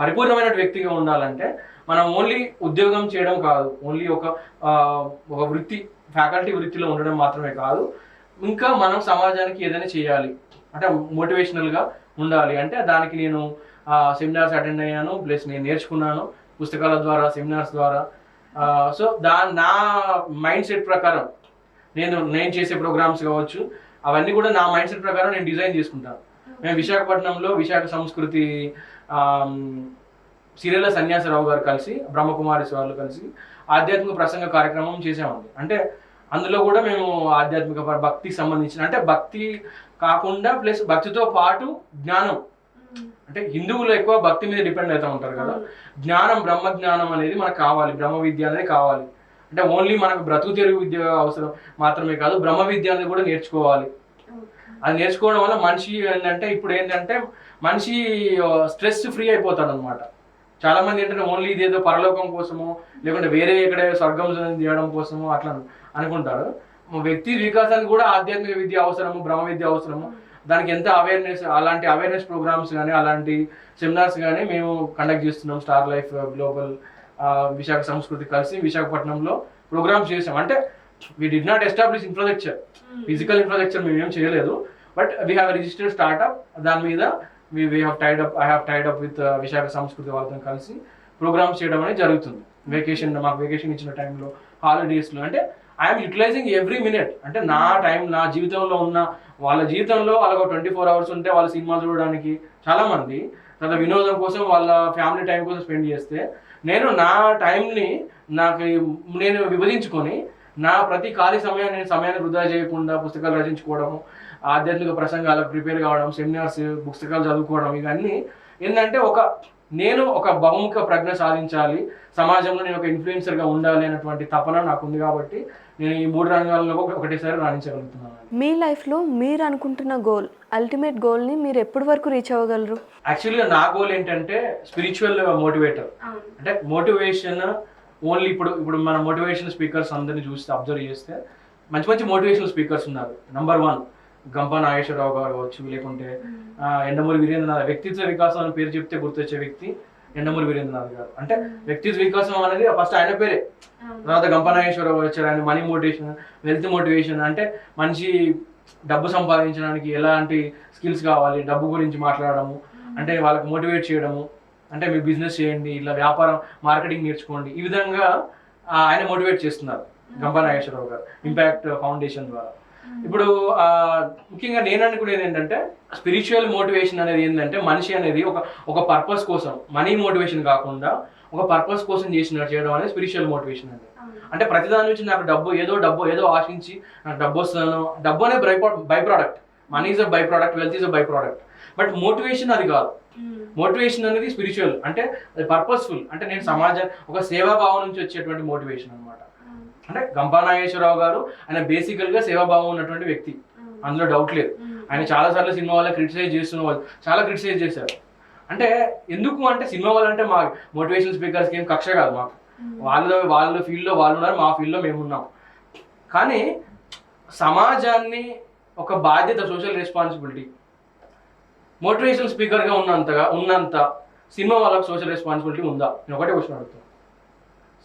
పరిపూర్ణమైన వ్యక్తిగా ఉండాలంటే మనం ఓన్లీ ఉద్యోగం చేయడం కాదు, ఓన్లీ ఒక వృత్తి, ఫ్యాకల్టీ వృత్తిలో ఉండడం మాత్రమే కాదు, ఇంకా మనం సమాజానికి ఏదైనా చేయాలి అంటే మోటివేషనల్గా ఉండాలి. అంటే దానికి నేను సెమినార్స్ అటెండ్ అయ్యాను, ప్లస్ నేను నేర్చుకున్నాను పుస్తకాల ద్వారా, సెమినార్స్ ద్వారా. సో నా మైండ్ సెట్ ప్రకారం నేను చేసే ప్రోగ్రామ్స్ కావచ్చు, అవన్నీ కూడా నా మైండ్ సెట్ ప్రకారం నేను డిజైన్ చేసుకుంటాను. మేము విశాఖపట్నంలో విశాఖ సంస్కృతి సిరిల సన్యాసరావు గారు కలిసి, బ్రహ్మకుమారి వాళ్ళు కలిసి ఆధ్యాత్మిక ప్రసంగ కార్యక్రమం చేసామండి. అంటే అందులో కూడా మేము ఆధ్యాత్మిక భక్తికి సంబంధించిన, అంటే భక్తి కాకుండా ప్లస్ భక్తితో పాటు జ్ఞానం, అంటే హిందువులు ఎక్కువ భక్తి మీద డిపెండ్ అవుతూ ఉంటారు కదా, జ్ఞానం, బ్రహ్మ జ్ఞానం అనేది మనకు కావాలి, బ్రహ్మ విద్య అనేది కావాలి. అంటే ఓన్లీ మనకు బ్రతుకు తెరుగు విద్య అవసరం మాత్రమే కాదు, బ్రహ్మ విద్య అనేది కూడా నేర్చుకోవాలి. అది నేర్చుకోవడం వల్ల మనిషి ఏంటంటే ఇప్పుడు ఏంటంటే మనిషి స్ట్రెస్ ఫ్రీ అయిపోతాడు అనమాట. చాలా మంది ఏంటంటే ఓన్లీ ఇదేదో పరలోకం కోసమో లేకుంటే వేరే ఎక్కడే స్వర్గం చేయడం కోసమో అట్లా అనుకుంటారు. వ్యక్తి వికాసానికి కూడా ఆధ్యాత్మిక విద్య అవసరము, బ్రహ్మ విద్య అవసరము. దానికి ఎంత అవేర్నెస్, అలాంటి అవేర్నెస్ ప్రోగ్రామ్స్ కానీ అలాంటి సెమినార్స్ కానీ మేము కండక్ట్ చేస్తున్నాం. స్టార్ లైఫ్ గ్లోబల్, విశాఖ సంస్కృతి కలిసి విశాఖపట్నంలో ప్రోగ్రామ్స్ చేసాం. అంటే we did not establish infrastructure, physical infrastructure మేము ఏం చేయలేదు, but we have registered startup. దాని మీద I have tied up with Visakha సంస్కృతి వాళ్ళతో కలిసి ప్రోగ్రామ్స్ చేయడం అనేది జరుగుతుంది. మాకు వెకేషన్ ఇచ్చిన టైంలో, హాలిడేస్లో. అంటే ఐఎమ్ యూటిలైజింగ్ ఎవ్రీ మినిట్. అంటే నా టైం, నా జీవితంలో ఉన్న వాళ్ళ జీవితంలో వాళ్ళకు 24 hours ఉంటే వాళ్ళ సినిమాలు చూడడానికి చాలామంది, తర్వాత వినోదం కోసం వాళ్ళ ఫ్యామిలీ టైం కోసం స్పెండ్ చేస్తే, నేను నా టైంని నేను విభజించుకొని నా ప్రతి ఖాళీ సమయాన్ని వృధా చేయకుండా పుస్తకాలు రచించుకోవడము, ఆధ్యాత్మిక ప్రసంగాలకు ప్రిపేర్ కావడం, సెమినార్స్, పుస్తకాలు చదువుకోవడం, ఇవన్నీ ఏంటంటే నేను ఒక బహుముఖ ప్రజ్ఞ సాధించాలి, సమాజంలో నేను ఒక ఇన్ఫ్లుయెన్సర్గా ఉండాలి అనేటువంటి తపన నాకు ఉంది. కాబట్టి నేను ఈ 3 రంగాల్లో ఒకటేసారి రాణించగలుగుతున్నాను. మీ లైఫ్లో మీరు అనుకుంటున్న గోల్, అల్టిమేట్ గోల్ని మీరు ఎప్పటి వరకు రీచ్ అవ్వగలరు? యాక్చువల్గా నా గోల్ ఏంటంటే స్పిరిచువల్ మోటివేటర్. అంటే మోటివేషన్ ఓన్లీ ఇప్పుడు మన మోటివేషన్ స్పీకర్స్ అందరినీ చూస్తే, అబ్జర్వ్ చేస్తే మంచి మంచి మోటివేషనల్ స్పీకర్స్ ఉన్నారు. నంబర్ 1 గంపా నాగేశ్వరరావు గారు కావచ్చు, లేకుంటే ఎండమూరి వీరేంద్రనాథ్. వ్యక్తిత్వ వికాసం అని పేరు చెప్తే గుర్తొచ్చే వ్యక్తి ఎండమూరి వీరేంద్రనాథ్ గారు. అంటే వ్యక్తిత్వ వికాసం అనేది ఫస్ట్ ఆయన పేరే, తర్వాత గంపా నాగేశ్వరరావు వచ్చారు. ఆయన మనీ మోటివేషన్, వెల్త్ మోటివేషన్. అంటే మనిషి డబ్బు సంపాదించడానికి ఎలాంటి స్కిల్స్ కావాలి, డబ్బు గురించి మాట్లాడము, అంటే వాళ్ళకి మోటివేట్ చేయడము, అంటే మీరు బిజినెస్ చేయండి, ఇలా వ్యాపారం, మార్కెటింగ్ నేర్చుకోండి, ఈ విధంగా ఆయన మోటివేట్ చేస్తున్నారు గంపా నాగేశ్వరరావు గారు ఇంపాక్ట్ ఫౌండేషన్ ద్వారా. ఇప్పుడు ముఖ్యంగా నేను అనుకునేది ఏంటంటే స్పిరిచువల్ మోటివేషన్ అనేది ఏంటంటే మనిషి అనేది ఒక పర్పస్ కోసం, మనీ మోటివేషన్ కాకుండా ఒక పర్పస్ కోసం చేయడం అనేది స్పిరిచువల్ మోటివేషన్ అండి. అంటే ప్రతిదాని నుంచి నాకు డబ్బు ఏదో ఆశించి నాకు డబ్బు వస్తుందనో, డబ్బు అనేది by product, money is a by product, wealth is a by product. But motivation అది కాదు. మోటివేషన్ అనేది స్పిరిచువల్, అంటే అది పర్పస్ఫుల్. అంటే నేను సమాజం ఒక సేవా భావం నుంచి వచ్చేటువంటి మోటివేషన్ అనమాట. అంటే గంపా నాగేశ్వరరావు గారు ఆయన బేసికల్గా సేవాభావం ఉన్నటువంటి వ్యక్తి, అందులో డౌట్ లేదు. ఆయన చాలాసార్లు సినిమా వాళ్ళ క్రిటిసైజ్ చేస్తున్న వాళ్ళు చాలా క్రిటిసైజ్ చేశారు. అంటే ఎందుకు అంటే సినిమా వాళ్ళంటే మా మోటివేషనల్ స్పీకర్స్కి ఏం కక్ష కాదు మాకు, వాళ్ళ ఫీల్డ్లో వాళ్ళు ఉన్నారు, మా ఫీల్డ్లో మేము ఉన్నాం. కానీ సమాజాన్ని ఒక బాధ్యత, సోషల్ రెస్పాన్సిబిలిటీ మోటివేషనల్ స్పీకర్గా ఉన్నంత సినిమా వాళ్ళకి సోషల్ రెస్పాన్సిబిలిటీ ఉందా? నేను ఒకటే క్వశ్చన్ అడుగుతాను.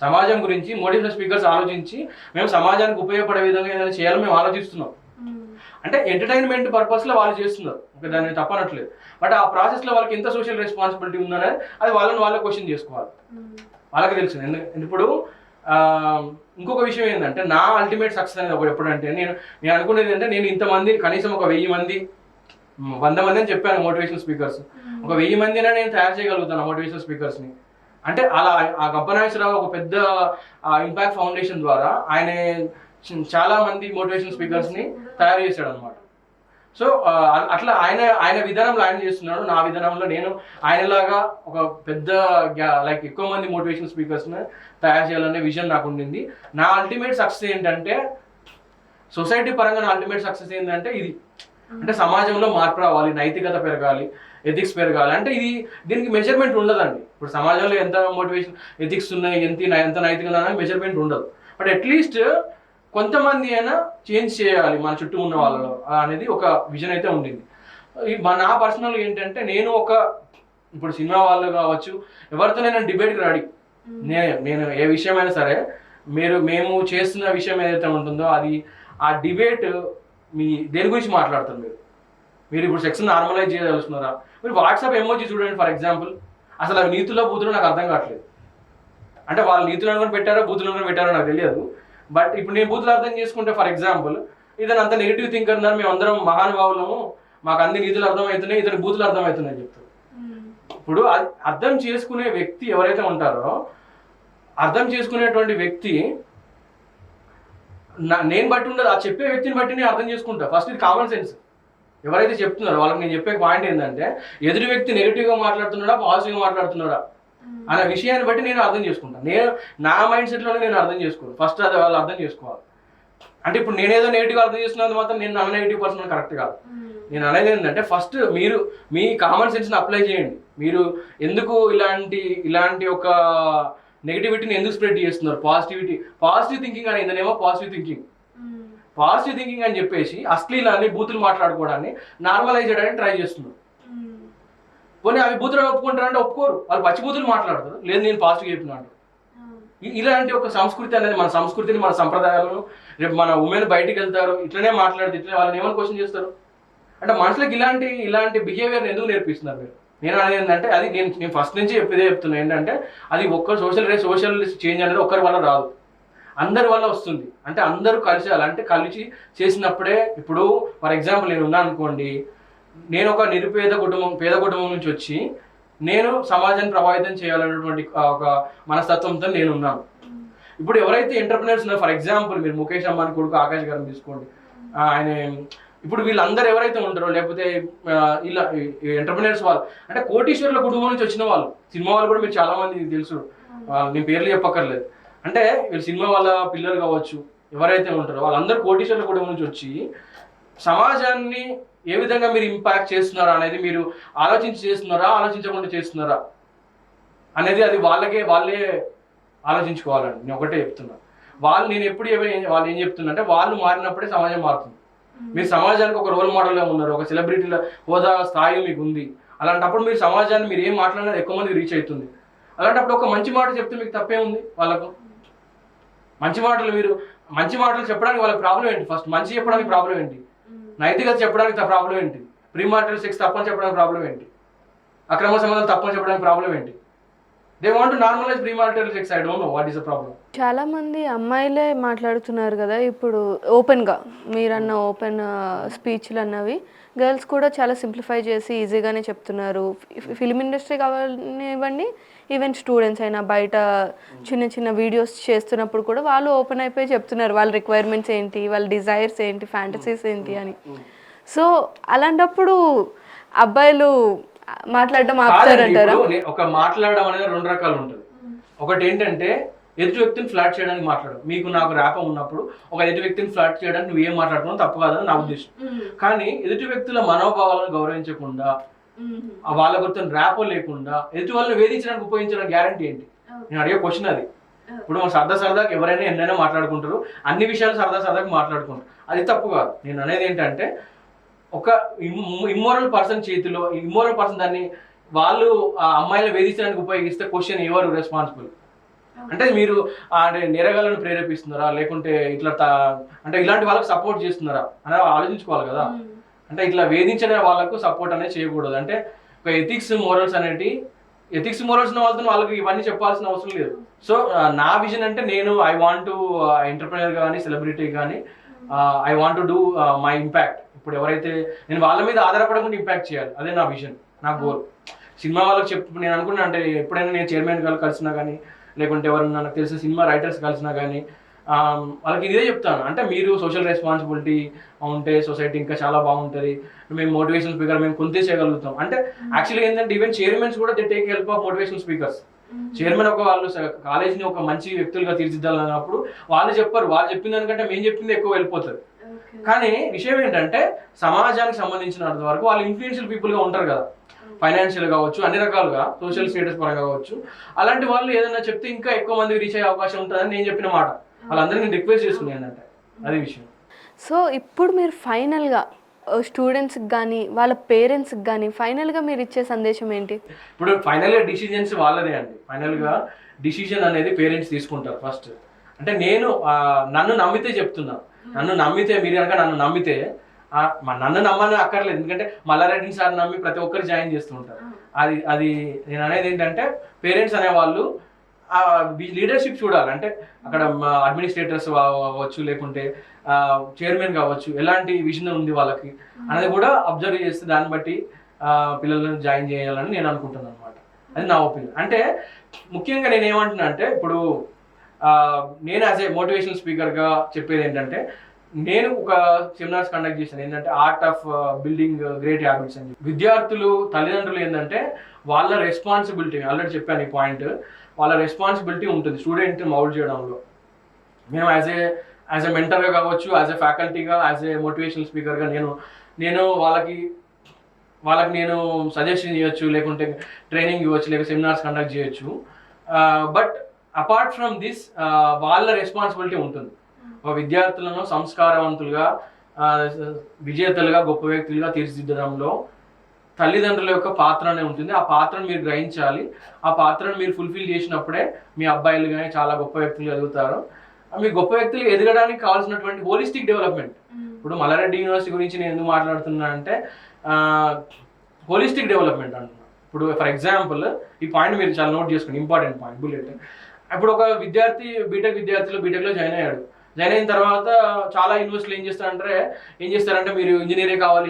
సమాజం గురించి మోటివేషనల్ స్పీకర్స్ ఆలోచించి మేము సమాజానికి ఉపయోగపడే విధంగా ఏదైనా చేయాలని మేము ఆలోచిస్తున్నాం. అంటే ఎంటర్టైన్మెంట్ పర్పస్లో వాళ్ళు చేస్తున్నారు, ఓకే, దాన్ని తప్పనట్లేదు. బట్ ఆ ప్రాసెస్లో వాళ్ళకి ఎంత సోషల్ రెస్పాన్సిబిలిటీ ఉందనేది అది వాళ్ళే క్వశ్చన్ చేసుకోవాలి, వాళ్ళకి తెలుసు. ఇప్పుడు ఇంకొక విషయం ఏంటంటే నా అల్టిమేట్ సక్సెస్ అనేది ఒకటి ఎప్పుడంటే నేను అనుకునేది అంటే నేను ఇంతమంది కనీసం ఒక 1000 మంది 100 మంది అని చెప్పాను మోటివేషనల్ స్పీకర్స్, ఒక 1000 మందినే నేను తయారు చేయగలుగుతాను మోటివేషనల్ స్పీకర్స్ని. అంటే అలా ఆ గంపనాగేశ్వరరావు ఒక పెద్ద ఇంపాక్ట్ ఫౌండేషన్ ద్వారా ఆయన చాలా మంది మోటివేషనల్ స్పీకర్స్ని తయారు చేశాడు అనమాట. సో అట్లా ఆయన విధానంలో ఆయన చేస్తున్నాడు, నా విధానంలో నేను ఆయనలాగా ఒక పెద్ద లైక్ ఎక్కువ మంది మోటివేషనల్ స్పీకర్స్ని తయారు చేయాలనే విజన్ నాకు ఉండింది. నా అల్టిమేట్ సక్సెస్ ఏంటంటే సొసైటీ పరంగా నా అల్టిమేట్ సక్సెస్ ఏంటంటే ఇది, అంటే సమాజంలో మార్పు రావాలి, నైతికత పెరగాలి, ఎథిక్స్ పెరగాలి. అంటే దీనికి మెజర్మెంట్ ఉండదండి. ఇప్పుడు సమాజంలో ఎంత మోటివేషన్ ఎథిక్స్ ఉన్నాయి, ఎంత నైతికత అనేది మెజర్మెంట్ ఉండదు. బట్ అట్లీస్ట్ కొంతమంది అయినా చేంజ్ చేయాలి మన చుట్టూ ఉన్న వాళ్ళలో అనేది ఒక విజన్ అయితే ఉండింది. నా పర్సనల్ ఏంటంటే నేను ఇప్పుడు సినిమా వాళ్ళు కావచ్చు ఎవరితో నేను డిబేట్కి రెడీ. నేను ఏ విషయమైనా సరే మేము చేస్తున్న విషయం ఏదైతే ఉంటుందో అది ఆ డిబేట్ దేని గురించి మాట్లాడతారు మీరు ఇప్పుడు సెక్స్ నార్మలైజ్ చేయదలుచున్నారా? మీరు వాట్సాప్ ఎమోజీ చూడండి ఫర్ ఎగ్జాంపుల్, అసలు అవి నీతులో బూతులో నాకు అర్థం కావట్లేదు. అంటే వాళ్ళు నీతులు అనుకుని పెట్టారో బూతులు అనుకుని పెట్టారో నాకు తెలియదు. బట్ ఇప్పుడు నేను బూతులు అర్థం చేసుకుంటే ఫర్ ఎగ్జాంపుల్ ఇతను అంత నెగిటివ్ థింకర్ ఉన్నారు, మేము అందరం మహానుభావులము, మాకు అన్ని నీతులు అర్థమవుతున్నాయి, ఇతని బూతులు అర్థమవుతున్నాయి చెప్తారు. ఇప్పుడు అర్థం చేసుకునే వ్యక్తి ఎవరైతే ఉంటారో అర్థం చేసుకునేటువంటి వ్యక్తి నేను బట్టి ఉండదు, ఆ చెప్పే వ్యక్తిని బట్టి నేను అర్థం చేసుకుంటా. ఫస్ట్ ఇది కామన్ సెన్స్. ఎవరైతే చెప్తున్నారో వాళ్ళకి నేను చెప్పే పాయింట్ ఏంటంటే ఎదుటి వ్యక్తి నెగిటివ్గా మాట్లాడుతున్నాడా పాజిటివ్గా మాట్లాడుతున్నాడా అనే విషయాన్ని బట్టి నేను అర్థం చేసుకుంటాను. నా మైండ్ సెట్లోనే నేను అర్థం చేసుకోను. ఫస్ట్ అది వాళ్ళు అర్థం చేసుకోవాలి. అంటే ఇప్పుడు నేనేదో నెగిటివ్గా అర్థం చేసుకున్నది మాత్రం నేను నా నెగిటివ్ పర్సన్ కరెక్ట్ కాదు. నేను అనేది ఏంటంటే ఫస్ట్ మీరు మీ కామన్ సెన్స్ని అప్లై చేయండి. మీరు ఎందుకు ఇలాంటి ఒక నెగిటివిటీని ఎందుకు స్ప్రెడ్ చేస్తున్నారు? పాజిటివ్ థింకింగ్ అని ఏంటనేమో పాజిటివ్ థింకింగ్ అని చెప్పేసి అశ్లీలాన్ని బూతులు మాట్లాడుకోవడాన్ని నార్మలైజ్ చేయడానికి ట్రై చేస్తున్నారు. పోనీ అవి బూతులను ఒప్పుకుంటారంటే ఒప్పుకోరు, వాళ్ళు పచ్చి బూతులు మాట్లాడతారు, లేదు నేను పాజిటివ్ చెప్పినాడు. ఇలాంటి ఒక సంస్కృతి అనేది మన సంస్కృతిని మన సంప్రదాయాలను రేపు మన ఉమెన్ బయటికి వెళ్తారు ఇట్లనే మాట్లాడితే ఇట్లా వాళ్ళని ఏమైనా క్వశ్చన్ చేస్తారు. అంటే మనుషులకు ఇలాంటి బిహేవియర్ ఎందుకు నేర్పిస్తున్నారు మీరు? నేను అనేది ఏంటంటే అది నేను ఫస్ట్ నుంచి చెప్తున్నా ఏంటంటే అది సోషల్ చేంజ్ అనేది ఒక్కరి వల్ల రాదు, అందరి వల్ల వస్తుంది. అంటే అందరూ కలిసి చేసినప్పుడే. ఇప్పుడు ఫర్ ఎగ్జాంపుల్ నేను ఉన్నాను అనుకోండి, నేను ఒక పేద కుటుంబం నుంచి వచ్చి నేను సమాజాన్ని ప్రభావితం చేయాలనేటువంటి ఒక మనస్తత్వంతో నేను ఉన్నాను. ఇప్పుడు ఎవరైతే ఎంటర్ప్రినర్స్ ఉన్నారో ఫర్ ఎగ్జాంపుల్ మీరు ముఖేష్ అంబానీ కొడుకు ఆకాష్ గారిని తీసుకోండి, ఆయన ఇప్పుడు వీళ్ళందరూ ఎవరైతే ఉంటారో లేకపోతే ఇలా ఎంటర్ప్రినర్స్ వాళ్ళు అంటే కోటీశ్వరుల కుటుంబం నుంచి వచ్చిన వాళ్ళు, సినిమా వాళ్ళు కూడా మీరు చాలా మంది తెలుసు, నేను పేర్లు చెప్పక్కర్లేదు. అంటే వీళ్ళు సినిమా వాళ్ళ పిల్లలు కావచ్చు ఎవరైతే ఉంటారో వాళ్ళందరూ కోటీశ్వరుల కుటుంబం నుంచి వచ్చి సమాజాన్ని ఏ విధంగా మీరు ఇంపాక్ట్ చేస్తున్నారా అనేది మీరు ఆలోచించి చేస్తున్నారా ఆలోచించకుండా చేస్తున్నారా అనేది అది వాళ్ళే ఆలోచించుకోవాలండి. నేను ఒకటే చెప్తున్నా. వాళ్ళు ఏం చెప్తున్నా అంటే వాళ్ళు మారినప్పుడే సమాజం మారుతుంది. మీరు సమాజానికి ఒక రోల్ మోడల్గా ఉన్నారు, ఒక సెలబ్రిటీల హోదా స్థాయి మీకు ఉంది. అలాంటప్పుడు మీరు సమాజాన్ని మీరు ఏం మాట్లాడినా ఎక్కువ మంది రీచ్ అవుతుంది. అలాంటప్పుడు ఒక మంచి మాట చెప్తే మీకు తప్పే ఉంది. వాళ్ళకు మంచి మాటలు చెప్పడానికి వాళ్ళకి ప్రాబ్లం ఏంటి? ఫస్ట్ మంచి చెప్పడానికి ప్రాబ్లం ఏంటి? నైతికత చెప్పడానికి ప్రాబ్లం ఏంటి? ప్రీమార్టల్ సెక్స్ తప్పని చెప్పడానికి ప్రాబ్లం ఏంటి? అక్రమ సంబంధాలు తప్పని చెప్పడానికి ప్రాబ్లం ఏంటి? They want to normalize premarital sex. I don't know what is the problem. చాలా మంది అమ్మాయిలే మాట్లాడుతున్నారు కదా ఇప్పుడు ఓపెన్గా, మీరన్న ఓపెన్ స్పీచ్లు అన్నవి గర్ల్స్ కూడా చాలా సింప్లిఫై చేసి ఈజీగానే చెప్తున్నారు. ఫిలిం ఇండస్ట్రీ కావాలనివ్వండి, ఈవెన్ స్టూడెంట్స్ అయినా బయట చిన్న వీడియోస్ చేస్తున్నప్పుడు కూడా వాళ్ళు ఓపెన్ అయిపోయి చెప్తున్నారు వాళ్ళ రిక్వైర్మెంట్స్ ఏంటి, వాళ్ళ డిజైర్స్ ఏంటి, ఫ్యాంటసీస్ ఏంటి అని. సో అలాంటప్పుడు అబ్బాయిలు మాట్లాడడం ఆపుతారంటారా? ఒక మాట్లాడడం అనేది 2 రకాలు ఉంటుంది. ఒకటి ఏంటంటే ఎదుటి వ్యక్తిని ఫ్లాట్ చేయడానికి మాట్లాడవు. మీకు నాకు ర్యాపం ఉన్నప్పుడు ఒక ఎదుటి వ్యక్తిని ఫ్లాట్ చేయడానికి నువ్వు ఏం మాట్లాడుతున్నావు తప్పు కాదని నా ఉద్దేశం. కానీ ఎదుటి వ్యక్తుల మనోభావాలను గౌరవించకుండా వాళ్ళ గుర్తు ర్యాపో లేకుండా ఎదుటి వాళ్ళని వేధించడానికి ఉపయోగించిన గ్యారంటీ ఏంటి? నేను అడిగే క్వశ్చన్ అది. ఇప్పుడు మనం సరదాకి ఎవరైనా ఎన్నైనా మాట్లాడుకుంటారు, అన్ని విషయాలు సరదాకి మాట్లాడుకుంటారు, అది తప్పు కాదు. నేను అనేది ఏంటంటే ఒక ఇమ్మోరల్ పర్సన్ చేతిలో ఇమ్మోరల్ పర్సన్ దాన్ని వాళ్ళు ఆ అమ్మాయిలను వేధించడానికి ఉపయోగిస్తే క్వశ్చన్ ఎవరు రెస్పాన్సిబుల్? అంటే మీరు అంటే నేరగాళ్ళను ప్రేరేపిస్తున్నారా, లేకుంటే ఇట్లా అంటే ఇలాంటి వాళ్ళకి సపోర్ట్ చేస్తున్నారా అని ఆలోచించుకోవాలి కదా. అంటే ఇట్లా వేధించిన వాళ్ళకు సపోర్ట్ అనేది చేయకూడదు. అంటే ఒక ఎథిక్స్ మోరల్స్ ఉన్న వాళ్ళకి ఇవన్నీ చెప్పాల్సిన అవసరం లేదు. సో నా విజన్ అంటే నేను ఐ వాంట్ టు ఎంటర్ప్రెన్యూర్ కానీ సెలబ్రిటీ కానీ I want to do my impact. ఇప్పుడు ఎవరైతే నేను వాళ్ళ మీద ఆధారపడకుండా ఇంపాక్ట్ చేయాలి, అదే నా విజన్, నా గోల్. సినిమా వాళ్ళకి నేను అనుకున్నా అంటే ఎప్పుడైనా నేను చైర్మన్ గారు కలిసినా కానీ లేకుంటే ఎవరైనా నాకు తెలిసిన సినిమా రైటర్స్ కలిసినా కానీ వాళ్ళకి ఇదే చెప్తాను. అంటే మీరు సోషల్ రెస్పాన్సిబిలిటీ ఉంటే సొసైటీ ఇంకా చాలా బాగుంటుంది, మేము మోటివేషనల్ స్పీకర్ మేము కొంత చేయగలుగుతాం. అంటే యాక్చువల్గా ఏంటంటే ఈవెన్ చైర్మన్స్ కూడా they take help of motivational speakers. Chairman వాళ్ళు కాలేజీని ఒక మంచి వ్యక్తులుగా తీర్చిదిద్దాలన్నప్పుడు వాళ్ళు చెప్పిన దానికంటే మేము చెప్పింది ఎక్కువ వెళ్ళిపోతుంది. కానీ విషయం ఏంటంటే సమాజానికి సంబంధించిన వరకు వాళ్ళు ఇన్ఫ్లుయెన్షియల్ పీపుల్గా ఉంటారు కదా, ఫైనాన్షియల్ కావచ్చు, అన్ని రకాలుగా సోషల్ స్టేటస్ పరంగా కావచ్చు. అలాంటి వాళ్ళు ఏదైనా చెప్తే ఇంకా ఎక్కువ మందికి రీచ్ అయ్యే అవకాశం ఉంటుందని నేను చెప్పిన మాట. వాళ్ళందరినీ నేను రిక్వెస్ట్ చేసుకున్నాను ఏంటంటే అది విషయం. సో ఇప్పుడు మీరు ఫైనల్గా స్టూడెంట్స్కి కానీ వాళ్ళ పేరెంట్స్కి కానీ ఫైనల్గా మీరు ఇచ్చే సందేశం ఏంటి? ఇప్పుడు ఫైనల్గా డిసిజన్స్ వాళ్ళదే అండి. ఫైనల్గా డిసిజన్ అనేది పేరెంట్స్ తీసుకుంటారు ఫస్ట్. అంటే నేను నన్ను నమ్మితే చెప్తున్నాను, నన్ను నమ్మితే మీరు కనుక నన్ను నమ్మితే నన్ను నమ్మని అక్కర్లేదు, ఎందుకంటే మల్లారెడ్డి సార్ నమ్మి ప్రతి ఒక్కరు జాయిన్ చేస్తూ ఉంటారు. అది నేను అనేది ఏంటంటే పేరెంట్స్ అనేవాళ్ళు లీడర్షిప్ చూడాలి. అంటే అక్కడ అడ్మినిస్ట్రేటర్స్ కావచ్చు, లేకుంటే చైర్మన్ కావచ్చు, ఎలాంటి విజన్ ఉంది వాళ్ళకి అనేది కూడా అబ్జర్వ్ చేస్తే దాన్ని బట్టి పిల్లలను జాయిన్ చేయాలని నేను అనుకుంటున్నాను అనమాట. అది నా ఒపీనియన్. అంటే ముఖ్యంగా నేను ఏమంటున్నా అంటే ఇప్పుడు నేను యాజ్ ఏ మోటివేషనల్ స్పీకర్గా చెప్పేది ఏంటంటే నేను ఒక సెమినార్స్ కండక్ట్ చేశాను ఏంటంటే art of building great habits అని. విద్యార్థులు తల్లిదండ్రులు ఏంటంటే వాళ్ళ రెస్పాన్సిబిలిటీ, ఆల్రెడీ చెప్పాను ఈ పాయింట్, వాళ్ళ రెస్పాన్సిబిలిటీ ఉంటుంది స్టూడెంట్ మౌల్డ్ చేయడంలో. మేము యాజ్ ఏ మెంటర్గా కావచ్చు, యాజ్ ఏ ఫ్యాకల్టీగా, యాజ్ ఏ మోటివేషనల్ స్పీకర్గా నేను వాళ్ళకి నేను సజెషన్ చేయొచ్చు, లేకుంటే ట్రైనింగ్ ఇవ్వచ్చు, లేక సెమినార్స్ కండక్ట్ చేయొచ్చు. బట్ అపార్ట్ ఫ్రమ్ దిస్ వాళ్ళ రెస్పాన్సిబిలిటీ ఉంటుంది. విద్యార్థులను సంస్కారవంతులుగా, విజేతలుగా, గొప్ప వ్యక్తులుగా తీర్చిదిద్దడంలో తల్లిదండ్రుల యొక్క పాత్రనే ఉంటుంది. ఆ పాత్రను మీరు గ్రహించాలి. ఆ పాత్రను మీరు ఫుల్ఫిల్ చేసినప్పుడే మీ అబ్బాయిలు కానీ చాలా గొప్ప వ్యక్తులు ఎదుగుతారు. మీ గొప్ప వ్యక్తులు ఎదగడానికి కావాల్సినటువంటి హోలిస్టిక్ డెవలప్మెంట్. ఇప్పుడు మల్లారెడ్డి యూనివర్సిటీ గురించి నేను ఎందుకు మాట్లాడుతున్నా అంటే హోలిస్టిక్ డెవలప్మెంట్ అంటున్నా. ఇప్పుడు ఫర్ ఎగ్జాంపుల్ ఈ పాయింట్ మీరు చాలా నోట్ చేసుకోండి, ఇంపార్టెంట్ పాయింట్, బుల్లెట్. ఇప్పుడు ఒక విద్యార్థి బీటెక్లో జాయిన్ అయిన తర్వాత చాలా యూనివర్సిటీలు ఏం చేస్తారంటే మీరు ఇంజనీరింగ్ కావాలి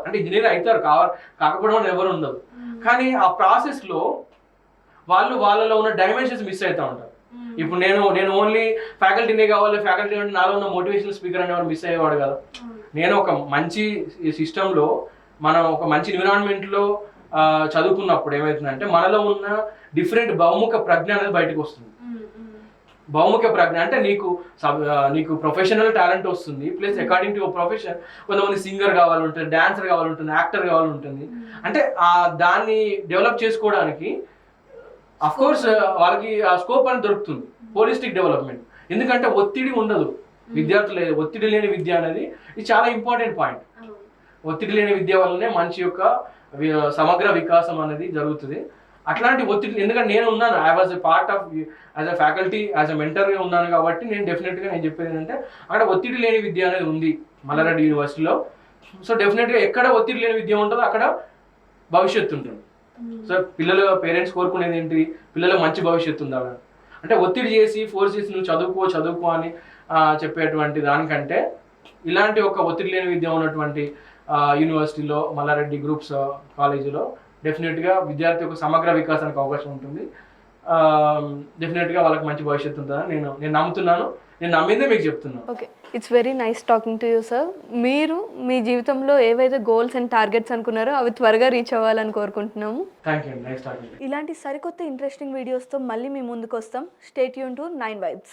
అంటే ఇంజనీర్ అవుతారు, కాకపోవడం ఎవరు ఉండదు. కానీ ఆ ప్రాసెస్లో వాళ్ళలో ఉన్న డైమెన్షన్స్ మిస్ అవుతూ ఉంటారు. ఇప్పుడు నేను ఓన్లీ ఫ్యాకల్టీనే కావాలి, ఫ్యాకల్టీ అంటే నాలో ఉన్న మోటివేషనల్ స్పీకర్ అనేవాడు మిస్ అయ్యేవాడు కదా. నేను ఒక మంచి సిస్టంలో మనం ఒక మంచి ఎన్విరాన్మెంట్లో చదువుకున్నప్పుడు ఏమవుతుందంటే మనలో ఉన్న డిఫరెంట్ బహుముఖ ప్రజ్ఞ అనేది బయటకు వస్తుంది. బహుముఖ ప్రజ్ఞ అంటే నీకు ప్రొఫెషనల్ టాలెంట్ వస్తుంది, ప్లస్ అకార్డింగ్ టు ప్రొఫెషన్ కొంతమంది సింగర్ కావాలంటుంది, డాన్సర్ కావాలంటుంది, యాక్టర్ కావాలంటుంది. అంటే దాన్ని డెవలప్ చేసుకోవడానికి అఫ్ కోర్స్ వాళ్ళకి ఆ స్కోప్ అని దొరుకుతుంది. హోలిస్టిక్ డెవలప్మెంట్, ఎందుకంటే ఒత్తిడి ఉండదు విద్యార్థులు. ఒత్తిడి లేని విద్య అనేది ఇది చాలా ఇంపార్టెంట్ పాయింట్. ఒత్తిడి లేని విద్య వల్లనే మనిషి యొక్క సమగ్ర వికాసం అనేది జరుగుతుంది. అట్లాంటి ఒత్తిడి, ఎందుకంటే నేను ఉన్నాను, I was a part of as a faculty, as a మెంటర్గా ఉన్నాను కాబట్టి నేను డెఫినెట్గా నేను చెప్పేది ఏంటంటే అక్కడ ఒత్తిడి లేని విద్య అనేది ఉంది మల్లారెడ్డి యూనివర్సిటీలో. సో డెఫినెట్గా ఎక్కడ ఒత్తిడి లేని విద్య ఉంటుందో అక్కడ భవిష్యత్తు ఉంటుంది. సో పేరెంట్స్ కోరుకునేది ఏంటి, పిల్లలకు మంచి భవిష్యత్తు ఉండాలని. అంటే ఒత్తిడి చేసి ఫోర్స్ చేసి నువ్వు చదువుకో అని చెప్పేటువంటి దానికంటే ఇలాంటి ఒక ఒత్తిడి లేని విద్య ఉన్నటువంటి యూనివర్సిటీలో, మల్లారెడ్డి గ్రూప్స్ కాలేజీలో డెఫినెట్గా విద్యార్థి యొక్క సమగ్ర వికాసానికి అవకాశం ఉంటుంది. డెఫినెట్గా వాళ్ళకి మంచి భవిష్యత్తు ఉంటుందని నేను నమ్ముతున్నాను. నేను నమ్మిందే మీకు చెప్తున్నాను. Okay. It's very nice talking to you sir. మీరు మీ జీవితంలో ఏవైతే గోల్స్ అండ్ టార్గెట్స్ అనుకున్నారో అవి త్వరగా రీచ్ అవ్వాలని కోరుకుంటున్నాము. Thank you, nice talking. ఇలాంటి సరికొత్త ఇంట్రెస్టింగ్ వీడియోస్తో మళ్ళీ మీ ముందుకు వస్తాం. Stay tune to 9 Vibes.